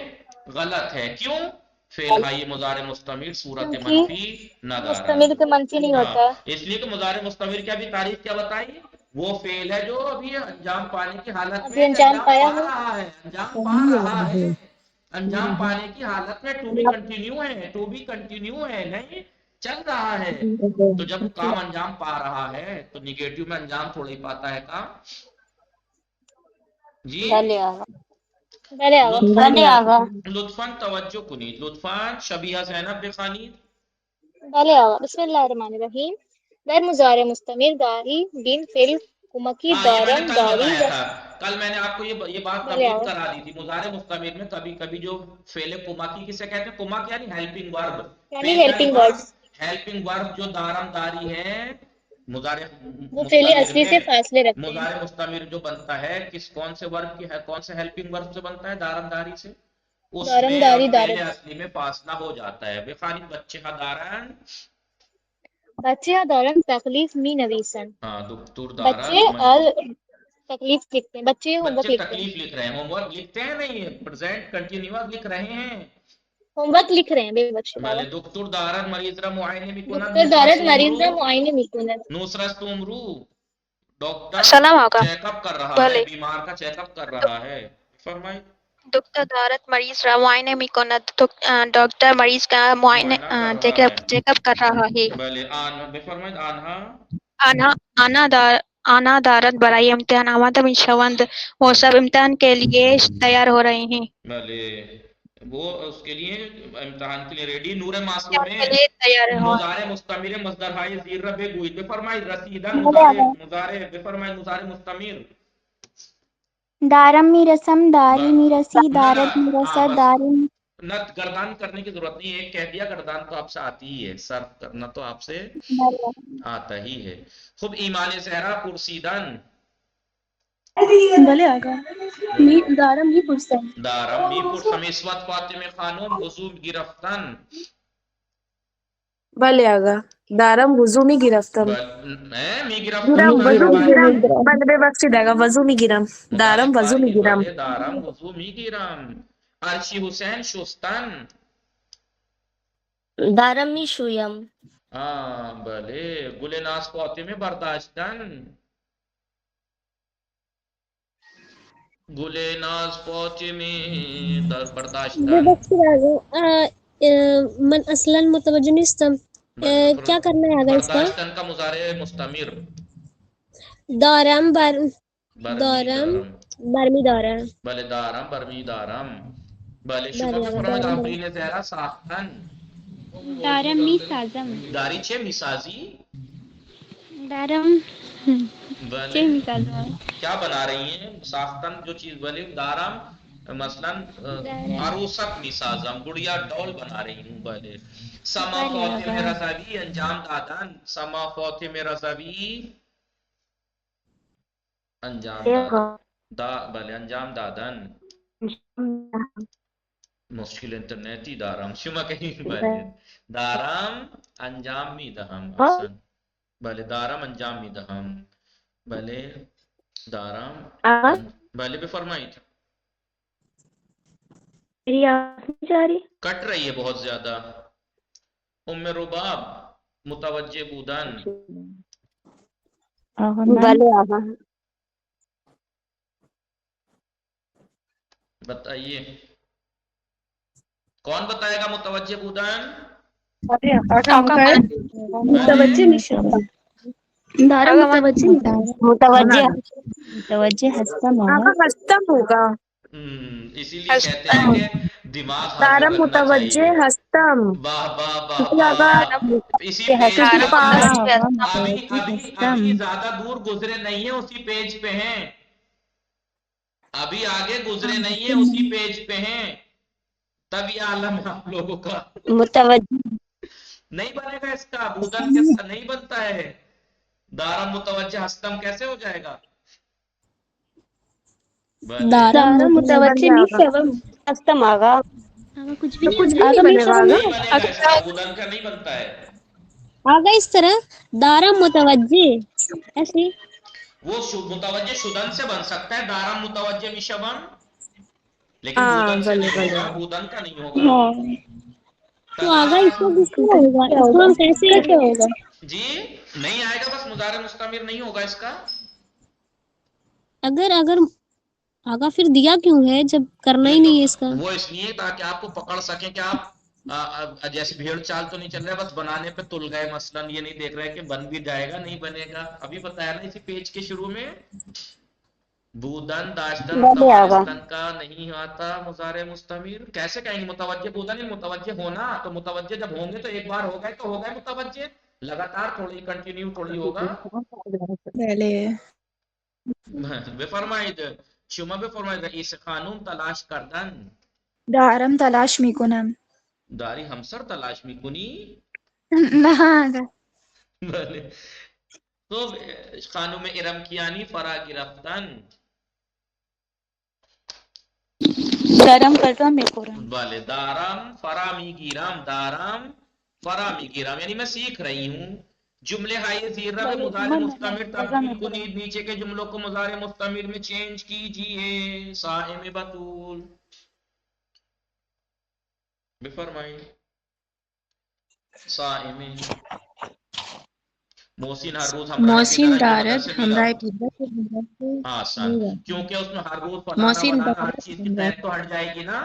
غلط ہے کیوں فعل ہائی مضارع مستمر صورت منفی نہ دارد مستمر تو منفی نہیں ہاں ہوتا اس لیے کہ مضارع مستمر کی ابھی تعریف کیا بتائی وہ فعل ہے جو ابھی انجام پانے کی حالت ابھی میں انجام انجام پایا پا ہو رہا ہے انجام پا رہا ہے انجام پانے کی حالت میں ٹو بی کنٹینیو ہے ٹو بی کنٹینیو ہے نہیں چل رہا ہے تو جب کام انجام پا رہا ہے تو نگیٹیو میں انجام تھوڑا ہی پاتا ہے کام جی بھلے آقا لطفاً توجہ کنید لطفاً شبیہ زینب بخوانید بھلے آقا بسم اللہ الرحمن الرحیم در مضارع مستمر داری بن فعل کمکی ہاں یہ میں نے دارم کل داری بتایا تھا کل میں نے آپ کو یہ بات بھلے تمبید آقا کرا دی تھی مضارع مستمر میں کبھی کبھی جو فعل کمکی کسے کہتے ہیں کمک یعنی ہیلپنگ ورب یعنی فعل یعنی ہیلپنگ ورب ورڈز ہیلپنگ ورب جو دارم داری ہے مضارع وہ فعل مستمر اصلی میں سے فاصلے رکھتے ہیں مضارع مستمر جو بنتا ہے کس کون سے ورب کی ہے کون سے ہیلپنگ ورب سے بنتا ہے دارم داری سے اس دارم میں اور داری فعل دارد اصلی میں فاصلہ ہو جاتا ہے بخوانید بچے کا دارن بچے دارم تکلیف می نویسن ہاں دکتور بچے دارن اور تکلیف لکھتے ہیں بچے ہوم بچے ورک لکھتے ہیں تکلیف لکھ رہے ہیں ہوم ورک لکھتے ہیں نہیں پریزنٹ کنٹینیوس لکھ رہے ہیں ہوم ورک لکھ رہے ہیں بے بخش بلے دکتور دارد مریض را معائنے میکنند دکتر نصرت دارد مریض سومرو را معائنے میکنند نصرت سومرو ڈاکٹر السلام آقا چیک اپ کر رہا ہے بھلے بیمار کا چیک اپ کر رہا ہے فرمائی دکتر دارت مریض را معائنے میکند ڈاکٹر مریض کا معائنے معائنہ کر رہا ہے چیک اپ کر رہا ہے بلے آن بفرمائید آنہا آنا دارت برائے امتحان آمادہ میشوند وہ سب امتحان کے لیے تیار ہو رہے ہیں بلے وہ اس کے لیے امتحان کے لیے ریڈی نور معصوم امتحان میں کے لیے تیار ہو مضارع مستمر مصدر ہائی زیر رب گوید بفرمائید رسیدن مضارع بفرمائید مضارع مستمر دارم می رسم داری می رسی نہ نہ دارت می ہاں رسد بس دارم نہ گردان کرنے کی ضرورت نہیں ہے کہہ دیا گردان تو آپ سے آتی ہی ہے صرف کرنا تو آپ سے آتا ہی ہے خوب ایمان صحرا پرسیدن بله آقا دارم میپرسم دارم میپرسم اسمت فاطمه خانم وضو گرفتن. بله آقا دارم وضو میگرفتم. میگرفتم وضو میگیرم. میگیرم. بله ببخشید آقا وضو میگیرم. دارم وضو میگیرم. بله دارم وضو میگیرم. عرشی حسین شستن. دارم میشویم. بله گل ناز فاطمه برداشتن. گل ناز فاطمه برداشتن. ببخشید آقا من اصلا متوجه نیستم کیا کرنا ہے آگا اس کا برداشتن کا مضارع مستمر. دارم برمی دارم دارم. برمی دارم بله دارم برمی دارم. بله شما بله آقا بفرمایید دارم آفرین زهرا ساختن. دارم میسازم. داری چه میسازی؟ دارم بله چه میسازم؟ کیا بنا رہی ہیں ساختن جو چیز بولے دارم مثلا عروسک میسازم گڑیا ڈول بنا رہی ہوں. بله سما بله فاطمه آقا. رضوی انجام دادن. سما فاطمه رضوی انجام دادن. بله انجام دادن. مشکل انترنتی دارم شما کہیں بله دارم انجام میدهم. احسن. بله دارم انجام میدهم. بله دارم بله بفرمایید. میری آواز نہیں جا رہی؟ کٹ رہی ہے بہت زیادہ. ام رباب متوجہ بودن. آقا من بله آقا. بتائیے کون بتائے گا متوجہ بودن؟ متوجه میشم. دارم متوجه میشم. متوجہ. متوجه هستم آقا آقا. ہستم ہوگا. اسی لیے کہتے ہیں کہ دماغ حاضر دارم رکھنا متوجہ چاہیے. ہستم. واہ واہ واہ آقا واہ. اسی پیج کے پہ پاس. آقا ابھی متوجه ابھی هستم. ابھی زیادہ دور گزرے نہیں ہیں اسی پیج پہ ہیں. ابھی آگے گزرے نہیں ہیں اسی پیج پہ ہیں. تب یہ عالم ہے آپ لوگوں کا. متوجہ. نہیں بنے گا اس کا بودن کے نہیں بنتا ہے. دارم متوجہ ہستم کیسے ہو جائے گا؟ دارم متوجه میشم. ہستم آقا. آگا کچھ بھی تو نہیں کچھ بھی آگا نہیں بنے گا میشم آگا. نہیں بنے گا اس کا بودن کا نہیں بنتا ہے. آگا اس طرح دارم متوجہ ایسے وہ متوجہ شدن سے بن سکتا ہے. دارم متوجہ مشبن لیکن ہاں بودن سے بلے نہیں بلے. ہوگا. بودن کا نہیں ہوگا. تو آگا اس کو کس طرح ہوگا اس کو ہم کیسے ہوگا جی نہیں آئے گا. بس مضارع مستمر نہیں ہوگا اس کا. اگر آگا پھر دیا کیوں ہے جب کرنا ہی یہ تو نہیں ہے اس کا وہ اس لیے تاکہ آپ کو پکڑ سکیں کہ آپ جیسے بھیڑ چال تو نہیں چل رہا بس بنانے پہ تل گئے. مثلا یہ نہیں دیکھ رہے کہ بن بھی جائے گا نہیں بنے گا. ابھی بتایا نا اسی پیج کے شروع میں بودن داشتن اور بله آقا. توانستن کا نہیں آتا مضارع مستمر. کیسے کہیں گے متوجہ بودن متوجہ ہونا؟ تو متوجہ جب ہوں گے تو ایک بار ہو گئے تو ہو گئے متوجہ. لگاتار تھوڑی کنٹینیو تھوڑی ہوگا. بله. بفرمایید شما بفرمایید رئیس خانم تلاش کردن. دارم تلاش میکنم. داری همسر تلاش میکنی؟ نه آقا. بله. خب خانم ارمکیانی فرا گرفتن. دارم غذا میخورم. بله دارم فرا میگیرم. دارم فرا میگیرم یعنی میں سیکھ رہی ہوں. جملے ہائے زیرہ میں مضارع مستمر تبدیل کنید. نیچے کے جملوں کو مضارع مستمر میں چینج کیجئے. صائم بطول بفرمائیں. صائم. محسن ہر روز محسن دارد ہمراہ پدر سے آسان کیونکہ اس میں ہر روز پڑھانا بنانا ہر چیز کی قید تو ہٹ جائے گی نا.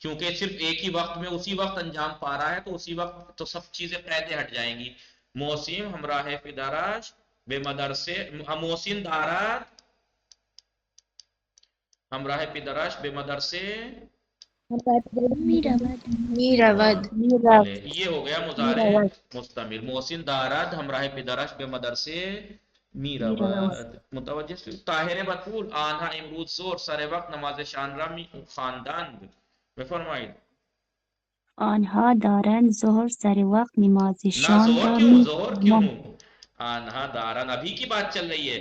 کیونکہ صرف ایک ہی وقت میں اسی وقت انجام پا رہا ہے تو اسی وقت تو سب چیزیں قیدیں ہٹ جائیں گی. محسن ہمراہ پدرش بے مدرسے. محسن دارد ہمراہ پدرش بے مدرسے میرود. یہ ہو گیا مضارع مستمر. محسن دارد ہمراہ پدرش بے مدرسے میرود. متوجہ. طاہر بطول آنها امروز زور سر وقت نماز شان را خواندند. بفرمایید. آنها دارند ظهر سر وقت نماز نہ شام زہر را کیوں؟ زہر کیوں؟ می‌خوانند. آنها دارن ابھی کی بات چل رہی ہے.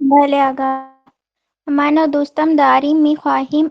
Boleh agak. Mana dostum dari mi khahim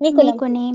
Mi kunin.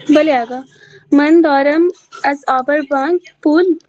Boleh agak. Man daram az aberbank pool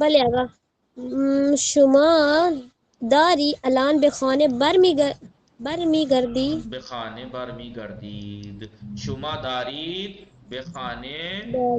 بله آقا شما داری الان به خانه برمیگردی به خانه برمی گردید شما دارید به خانه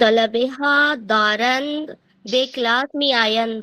طلبها دارند به کلاس می آیند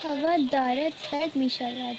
Hava darat serd mi şarad.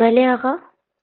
بله آقا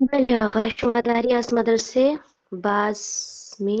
بله آقا شما داری از مدرسه باز می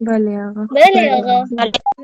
Boleh agak. بله آقا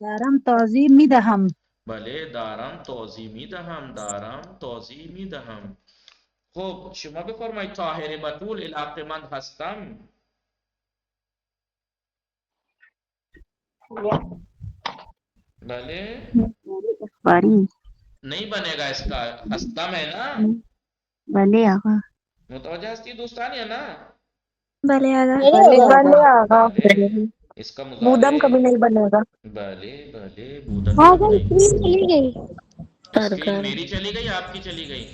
دارم تعظیم میدهم. بله دارم توضیح میدهم، دارم توضیح میدهم. خب شما بفرمایید طاهر بتول علاقمند هستم. بله اخباری. نہیں بنے گا اس کا، ہستم ہے نا، بلے آقا. متوجہ ہستی دوستان ہے نا؟ بلے آقا. بلے آقا. بھلے اس کا بودم مضارع کبھی نہیں بنے گا. بھلے بھلے بودن ہاں کب وہ نہیں. اسکرین چلی گئی. اسکرین میری چلی گئی آپ کی چلی گئی؟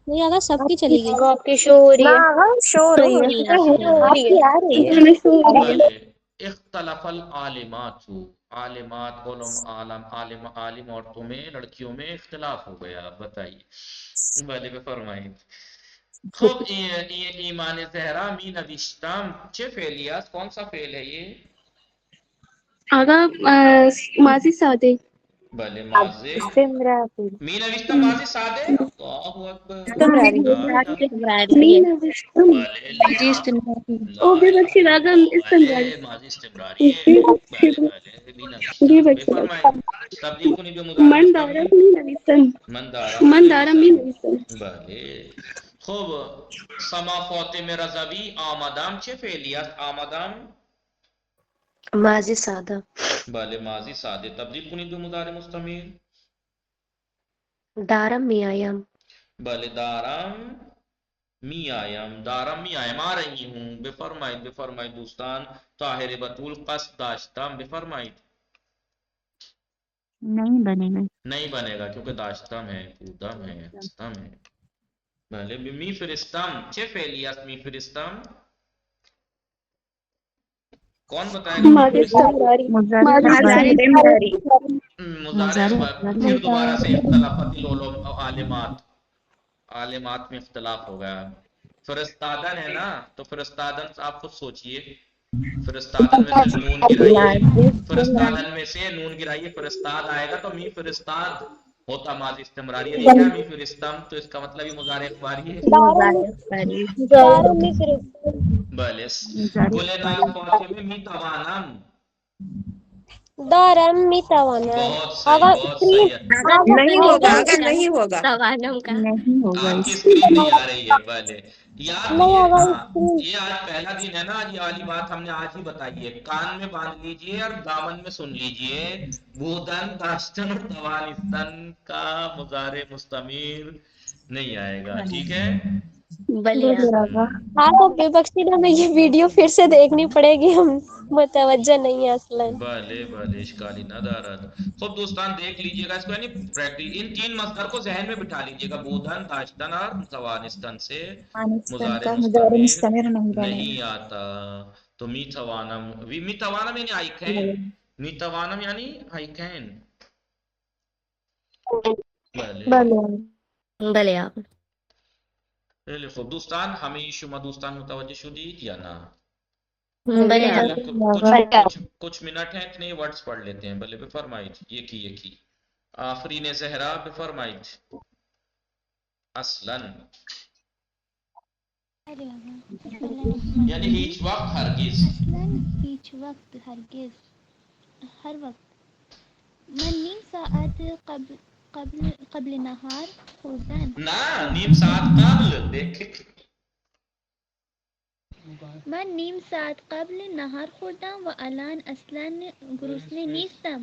نہیں آقا سب کی چلی گئی. آپ کی شو ہو رہی نہ ہے. آقا شو ہو رہی ہے. آپ کی آ رہی ہے. ہمیں شو ہو رہی ہے. بھلے اختلف العالمات، عالمات علم عالم عالم عالم عورتوں میں لڑکیوں میں اختلاف ہو گیا. بتائیے بھلے پہ فرمائیں. خب ایمان زہرا می نوشتم چه فعلی است؟ کون سا فعل ہے یہ؟ آقا ماضی سادے. بھلے ماضی استمراری. می نوشتم ماضی سادے. اللہ اکبر. استمراری. لا الہ مین نوشتم. بھلے لا لا او بے الہ بخشید الا آقا اللہ. استمراری. بھلے ماضی استمراری ہے. بھلے بھلے می بے نوشتم بے بخشید فرمائیں. تبدیل کنی بے مضارع من دارم مستقبل. می نویسم. من دارم می من دارم می نویسم. نویسم. بله. خب سما فاطمه رضوی آمدم چه فعلی است؟ آمدم ماضی سادہ. بله ماضی ساده. تبدیل کنید به مضارع مستمر. دارم می آیم. بله دارم می آیم، دارم می آیم آ رہی ہوں. بفرمایید بفرمایید دوستان. طاهر بتول قصد داشتم. بفرمایید. نہیں بنے گا. نہیں بنے گا کیونکہ داشتم ہے، بودم ہے، ہستم ہے. بله می فرستم چه فعلی است؟ می فرستم کون بتائے گا؟ می ماضی فرستم استمراری. مضارع ماضی استمراری. مضارع پھر دوبارہ سے اختلافات العلوم عالمات، عالمات میں اختلاف ہو گیا. فرستادن ہے نا، تو فرستادن آپ خود سوچئے. فرستادن میں سے نون گرائیے، فرستادن میں سے نون گرائیے، فرستاد آئے گا تو می فرستاد ہوتا ماضی استمراری. یہ کیا می فرستم؟ تو اس کا مطلب یہ مضارع اخباری ہے. مضارع اخباری. دارم می فرستم. بله مضارع گل ناز اخباری. فاطمه می توانم. دارم می توانم. بہت صحیح آقا بہت اسکرین صحیح. نہیں ہوگا اگر نہیں ہوگا. توانم کا. نہیں ہوگا آپ کی اس. اسکرین نہیں آ رہی ہے. بھلے یاد نہیں یہ آقا ہاں اسکرین. یہ آج پہلا دن ہے نا. یہ والی بات ہم نے آج ہی بتائی ہے. کان میں باندھ لیجئے اور دامن میں سن لیجئے. بودن داشتن اور توانستن کا مضارع مستمر نہیں آئے گا. ٹھیک ہے. بلے آقا. ہاں تو بے بخشید ہمیں یہ ویڈیو پھر سے دیکھنی پڑے گی، ہم متوجہ نہیں ہے اصلا. بھلے بھلے اشکالی نہ دارد. خب دوستان دیکھ لیجئے گا اس کو، یعنی ان تین مصدر کو ذہن میں بٹھا لیجئے گا. بودن داشتن اور توانستن سے افغانستان مضارع کا مضارع مستمر مستمر نہیں بنے نہیں آتا. تو می توانم، می توانم یعنی آئی کین. گا. می توانم یعنی آئی کین. بله بله آقا. خیلی خوب دوستان، همه شما دوستان متوجه شدید یا نه؟ بله بله آقا. کچھ منٹ ہیں، اتنے ورڈز پڑھ لیتے ہیں. بھلے بفرمائید یکی آفرین زہرا بفرمائید. اصلا یعنی هیچ وقت ہرگز. هیچ وقت هرگز هر وقت. من نیم ساعت قبل نهار خوردن. نه نیم ساعت قبل. دیکھیں من نیم ساعت قبل نهار خوردم و الان اصلا گرسنه نیستم.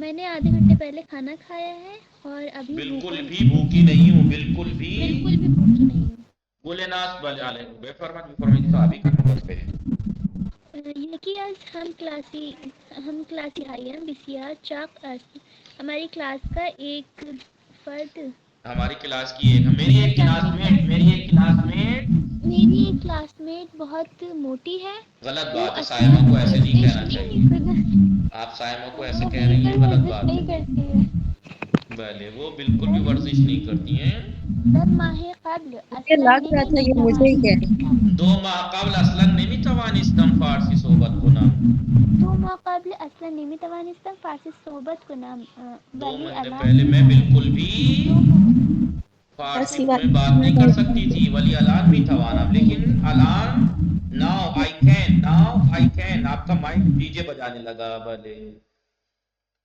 میں نے آدھے گھنٹے پہلے کھانا کھایا ہے اور ابھی بالکل بھی بھوکی نہیں ہوں. بالکل بھی بھوکی نہیں ہوں. بولے ناس بھلے علیکم بفرمائید صحابی کا نمبر پہ. یکی از ہم کلاسی آئی ہیں بسیار چاق است. ہماری کلاس کا ایک فرد، ہماری کلاس کی ایک میری ایک کلاس میٹ بہت موٹی ہے. غلط بات ہے. سائمہ کو ایسے نہیں کہنا چاہیے. آپ سائمہ کو ایسے کہہ رہی ہیں، غلط بات نہیں ہے. کرتی ہے. بھلے وہ بالکل بھی ورزش نہیں کرتی ہیں. در ماہ قبل مجھے لگ رہا تھا یہ مجھے ہی کہہ رہی ہے. 2 ماہ قبل اصلا نمیتوانستم فارسی صحبت کنم. 2 ماہ قبل اصلا نمیتوانستم فارسی صحبت کنم. 2 ولی مہینے الان پہلے میں بالکل بھی فارسی میں بات نہیں کر سکتی تھی. ولی الان میتوانم، لیکن الان ناؤ آئی مائک ہے آپ کا مائک ڈی جے بجانے لگا بھلے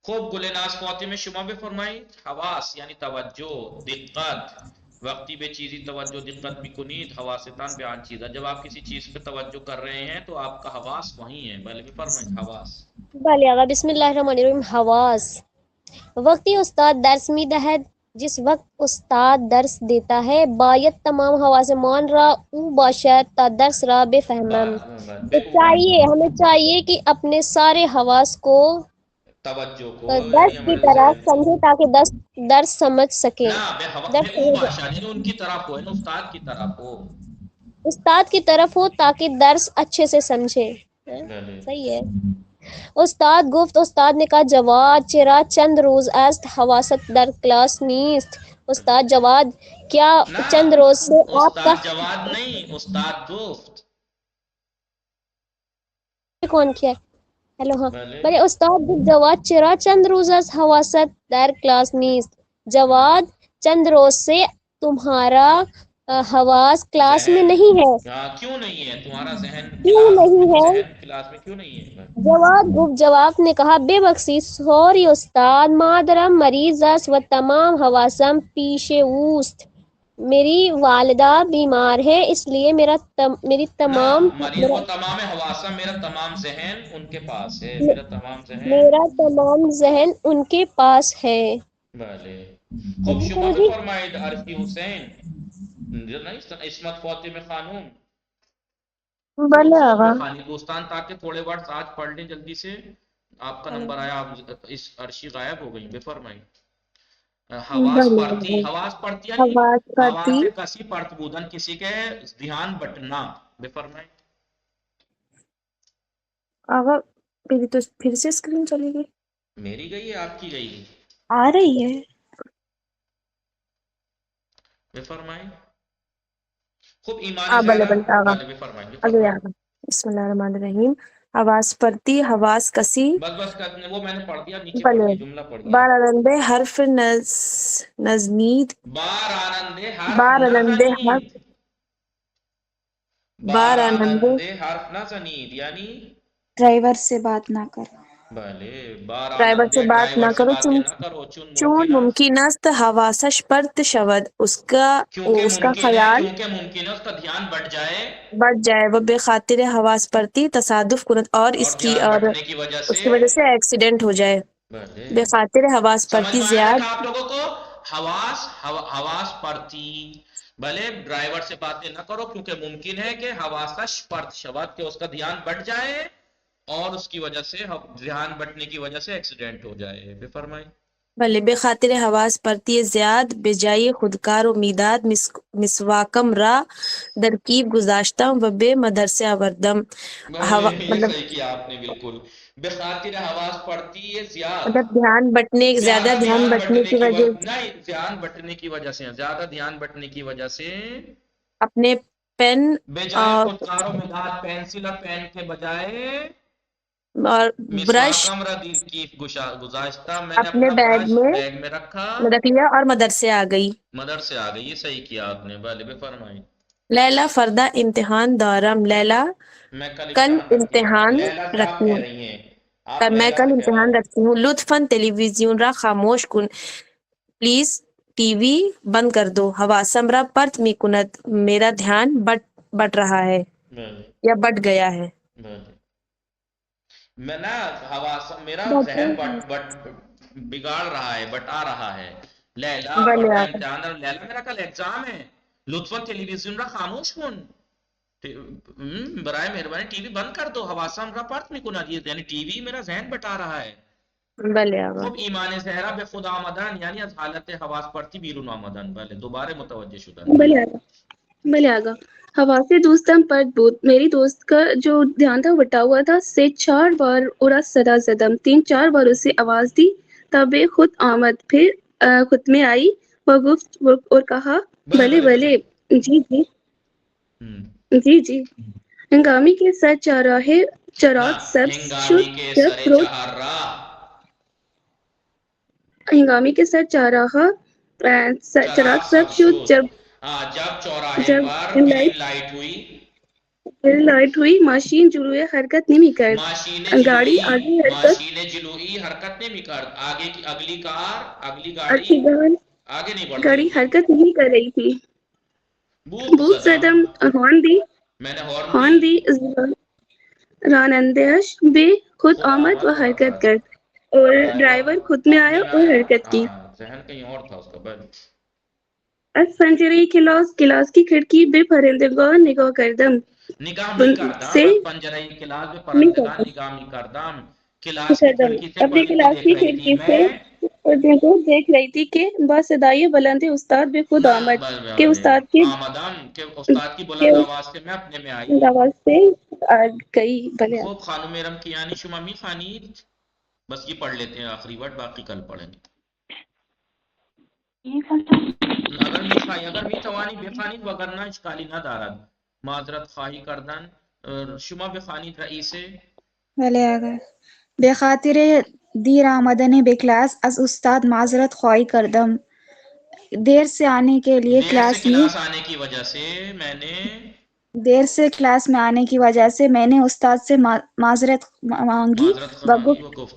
خوب گلناز فاطمہ شما بھی فرمائی حواس یعنی توجہ دقت وقتی به چیزی توجہ دقت میکنید حواستان به آن چیزا جب آپ کسی چیز پہ توجہ کر رہے ہیں تو آپ کا حواس وہیں ہے بھلے بھی فرمائیں حواس بله آقا بسم الله الرحمن الرحیم حواس وقتی استاد درس میدهد جس وقت استاد درس دیتا ہے باید تمام حواس مان را او باشد تا درس را بفهمم تو چاہیے ہمیں چاہیے کہ اپنے سارے حواس کو توجہ کو درس یعنی کی ہمارے طرح ذہن سمجھے تاکہ درس سمجھ سکیں نہ بے درس او سمجھ باشا یعنی ان کی طرف ہو یعنی استاد کی طرف ہو استاد کی طرف ہو تاکہ درس اچھے سے سمجھے بھلے صحیح ہے استاد گفت استاد نے کہا جواد چرا چند روز است حواست در کلاس نیست استاد جواد کیا نہ چند روز سے آپ کا استاد جواد نہیں استاد گفت کون کیا ہیلو ہاں بھلے بلے استاد گفت جواد چرا چند روز است حواست در کلاس نیست جواد چند روز سے تمہارا حواس کلاس میں ذہن نہیں ہے کیوں نہیں ہے تمہارا ذہن کیوں نہیں ہے کلاس میں کیوں نہیں ہے جواد گفت جواب نے کہا بے بخشی سوری استاد مادرم مریض است و تمام حواسم پیش اوست میری والدہ بیمار ہے اس لیے میری نہ تمام مریض وہ تمام حواسہ میرا تمام ذہن ان کے پاس ہے میرا تمام ذہن میرا تمام ذہن ان کے پاس ہے بھلے خوب شما بھی فرمائید عرفی حسین جو نہیں عصمت فاطمہ خانوم بلے خوب آقا بخانی دوستان تاکہ تھوڑے ورڈز آج پڑھ لیں جلدی سے آپ کا نمبر آیا آپ اس عرشی غائب ہو گئی بے فرمائی حواس پڑتی یعنی حواس پرتی حواس کسی پرت بودن کسی کے دھیان بٹنا بے فرمائی آقا میری تو پھر سے اسکرین چلی گئی میری گئی ہے آپ کی گئی آ رہی ہے بے فرمائی خوب ایمان بلے زہرا بلے آقا بلے بے فرمائی بے اگلے فرمائی آقا بسم اللہ الرحمن الرحیم حواس پرتی حواس کسی بس کرنے وہ میں نے پڑھ دیا نیچے بلے پڑھیے جملہ پڑھیے بارندے حرف نزنید بار آنندے حرف بارندے حرف نزنید بار آنندے حرف نزنید یعنی ڈرائیور سے بات نہ کر بھلے بار ڈرائیور سے آنندے بات ڈرائیور نہ سے کرو باتیں نہ کرو چون چون ممکن است ممکن است حواسش پرت شود اس کیونکہ کا ممکن خیال ہے اس کا دھیان بٹ جائے بڑھ جائے وہ بے خاطر حواس پرتی تصادف کنت اور دھیان بٹنے کی وجہ اس کی وجہ سے ایکسیڈنٹ ہو جائے بھلے بے خاطر حواس سمجھ پرتی میں آیا زیاد دیکھا آپ لوگوں کو حواس پرتی بھلے ڈرائیور سے باتیں نہ کرو کیونکہ ممکن ہے کہ حواسش پرت شود کہ اس کا دھیان بٹ جائے اور اس کی وجہ سے دھیان بٹنے کی وجہ سے ایکسیڈنٹ ہو جائے بے فرمائی بھلے بے خاطر حواس پرتی زیاد بے جائی خودکار و میداد مسواکم را درکیب گزاشتم و بے مدرسے آوردم یہ مطلب صحیح کیا آپ نے بالکل بے خاطر حواس پڑتی ہے زیاد دھیان بٹنے زیادہ دھیان بٹنے کی وجہ سے نہیں دھیان بٹنے کی وجہ سے زیادہ دھیان بٹنے کی وجہ سے اپنے پین بجائے خودکار و مداد پینسل اور پین کے بجائے اور برش مسواکم ردیف کی گزاشتہ میں نے اپنے اپنا برش بیگ میں رکھا رکھ لیا اور مدرسے آ گئی مدرسے آ گئی یہ صحیح کیا آپ نے بھلے بے فرمائی لیلا فردہ امتحان دارم لیلا میں کل امتحان لیلا کیا آپ رکھتی کہہ ہوں رہی ہیں آپ میں لیلا کل سے کہہ رہے امتحان ہیں رکھتی ہوں لطفاً ٹیلی ویژن را خاموش کن پلیز ٹی وی بند کر دو حواسم را پرت می کند میرا دھیان بٹ رہا ہے یا بٹ گیا ہے میں نا حواس میرا ذہن بگاڑ رہا ہے بٹا رہا ہے لیلا بلے پڑھتا آقا امتحان لیلا میرا کل ایگزام ہے لطفاً ٹیلی ویژن را خاموش کن برائے مہربانی ٹی وی بند کر دو حواسم را پرت می کند یعنی ٹی وی میرا ذہن بٹا رہا ہے بلے آقا خب ایمان زہرا بے خود آمدن یعنی از حالت حواس پرتی بیرون آمدن بلے دوبارے متوجہ شدن بلے آقا حواس دوستم پرت بود میری دوست کا جو دھیان تھا بٹا ہوا تھا سے 4 بار اڑا صدا زدم 3-4 بار اسے آواز دی تب خود آمد پھر خود میں آئی وہ گفت اور کہا بلے بلے جی جی جی جی ہنگامی کے سر چراہے چراغ سبز ہنگامی شد کے جب سرے روز چہار راہ ہنگامی کے سر چراغا چراغ سب شد جب جب چوراہے جب پر لائٹ گرین لائٹ ہوئی پھر لائٹ ہوئی ماشین جلوئے حرکت نہیں کرد ماشین گاڑی جلوئی آگے حرکت ماشین جلوئی حرکت نہیں کرد آگے کی اگلی کار اگلی گاڑی اگلی آگے نہیں بڑھ گاڑی رہی تھی حرکت نہیں کر رہی تھی بوت بہت زدم ہارن دی میں نے ہارن ہارن دی دی رانندہش بے خود آمد و حرکت کرد اور ڈرائیور خود میں آیا اور حرکت کی ذہن کہیں اور تھا اس کا بل از پنجرے کلاس کی کھڑکی بے پرندگان نگاہ کردم نگاہ می کردم سے از پنجرہ کلاس میں پرندگان نگاہ می کردم کلاس کی کردم کھڑکی سے اپنی پرندے کلاس دیکھ کی رہی تھی کھڑکی سے میں پردے کو دیکھ رہی تھی کہ باصدائی بلند استاد بے خود آمد کہ استاد کی آمدم کہ استاد کی کے بلند آواز سے میں اپنے میں آئی آواز سے آ گئی بھلے خوب خانم ارم کیانی شما می خانید بس یہ پڑھ لیتے ہیں آخری ورڈ باقی کل پڑھیں گے اگر می خواهی اگر می توانی بخوانید وگرنه اشکالی ندارد معذرت خواهی کردن شما بخوانید رئیس بله آقا به خاطر دیر آمدن به کلاس از استاد معذرت خواهی کردم دیر سے آنے کے لیے دیر سے کلاس میں آنے کی وجہ سے میں نے دیر سے کلاس میں آنے کی وجہ سے میں نے استاد سے معذرت مانگی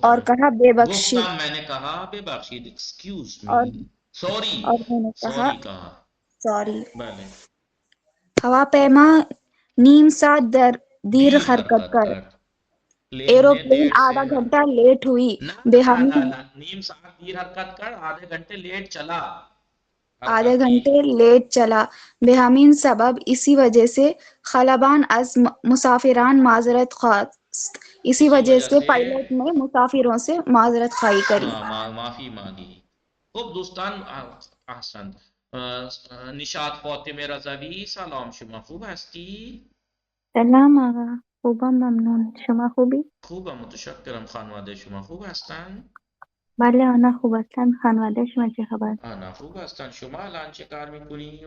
اور کہا بے بخشید گفتم میں نے کہا بے بخشید ایکسکیوز اور می سوری میں نے کہا سوری کہا سوری بله ہوا پیما نیم ساعت دیر حرکت کر ایروپلین آدھا گھنٹہ لیٹ ہوئی بہامی نیم ساعت دیر حرکت کر آدھے گھنٹے لیٹ چلا آدھے گھنٹے لیٹ چلا بہامین سبب اسی وجہ سے خلبان از مسافران معذرت خواست اسی وجہ سے پائلٹ نے مسافروں سے معذرت خواہی کری معافی مانگی خوب دوستان احسن نشاط فاطمه رضوی سلام شما خوب هستی؟ سلام آقا خوبم ممنون شما خوبی؟ خوبم متشکرم خانواده شما خوب هستن؟ بله آنا خوب هستن خانواده شما چه خبر؟ آنا خوب هستن شما الان چه کار میکنی؟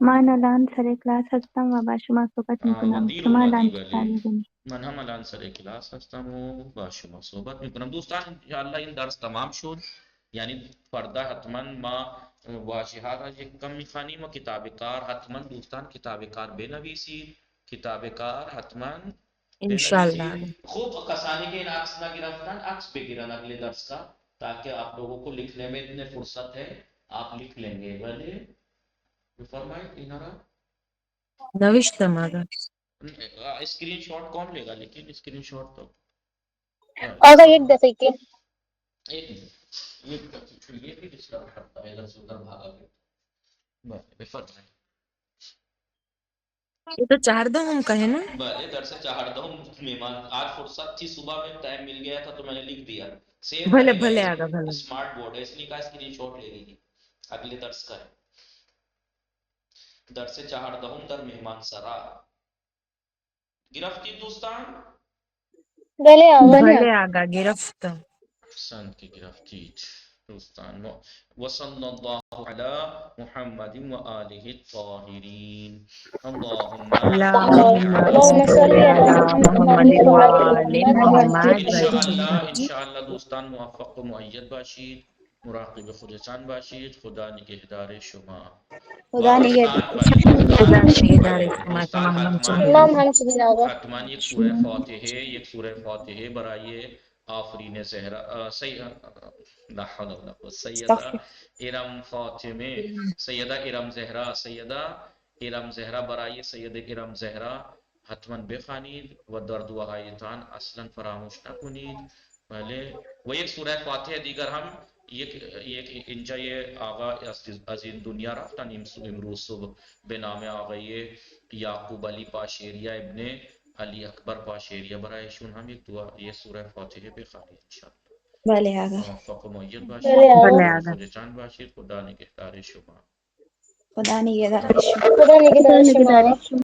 من الان سر کلاس هستم و با شما صحبت میکنم دیر شما اومدی الان چه کار ولی میکنی؟ من هم الان سر کلاس هستم و با شما صحبت میکنم دوستان انشاءالله این درس تمام شد یعنی فردا حتما ما واجهات از یک کم میخوانیم و کتاب کار حتما دوستان کتاب کار بنویسید کتاب کار حتما انشاءاللہ خوب کسانی کے ان عکس نہ گرفتن عکس بگیرن اگلے درس کا تاکہ آپ لوگوں کو لکھنے میں اتنے فرصت ہے آپ لکھ لیں گے بھلے فرمائے انارا نوشتم آقا اسکرین شاٹ کون لے گا لیکن اسکرین شاٹ تو آقا ایک دفعہ کے یہ بھی ڈسٹرب کرتا ہے ادھر سے ادھر بھاگا کے یہ تو چار دو ہم کہیں نا بھلے در سے چاہتا ہوں مہمان آج فرصت تھی صبح میں ٹائم مل گیا تھا تو میں نے لکھ دیا سیو بھلے رہے گا بھلے آقا بھلے اسمارٹ بورڈ ہے اس لیے کا اسکرین شاٹ لے لیجیے اگلے درس کا ہے در سے چاہتا ہوں در مہمان سرا گرفتی دوستان بھلے آقا گرفت احسن کی گرفتی دوستان وصلی اللہ علی محمد و آلہ الطاہرین اللہم صلی علی محمد و آل محمد انشاءاللہ دوستان موفق و معید باشید مراقب خودتان باشید خدا نگهدار شما خدا خدا نگہدار شما حتما یک سورہ فاتحہ برائے آفرین زہرا سیدہ ارم فاطمہ سیدہ ارم زہرا برائے سید ارم زہرا حتما بخوانید و در دعایتان اصلا فراموش نکنید بله و یک سوره فاتحه دیگر هم یک اینجا یه آقا از این دنیا رفتن امروز صبح به نام آقای یعقوب علی پاشیریہ ابن علی اکبر پاشیریہ برایشون هم یک دعا یه سوره فاتحه بخوانید انشاءالله بله آقا موفق و معید باشید خودتان باشید خدا نگهدار شما خدا نگهدار شما خدا نگهدار شما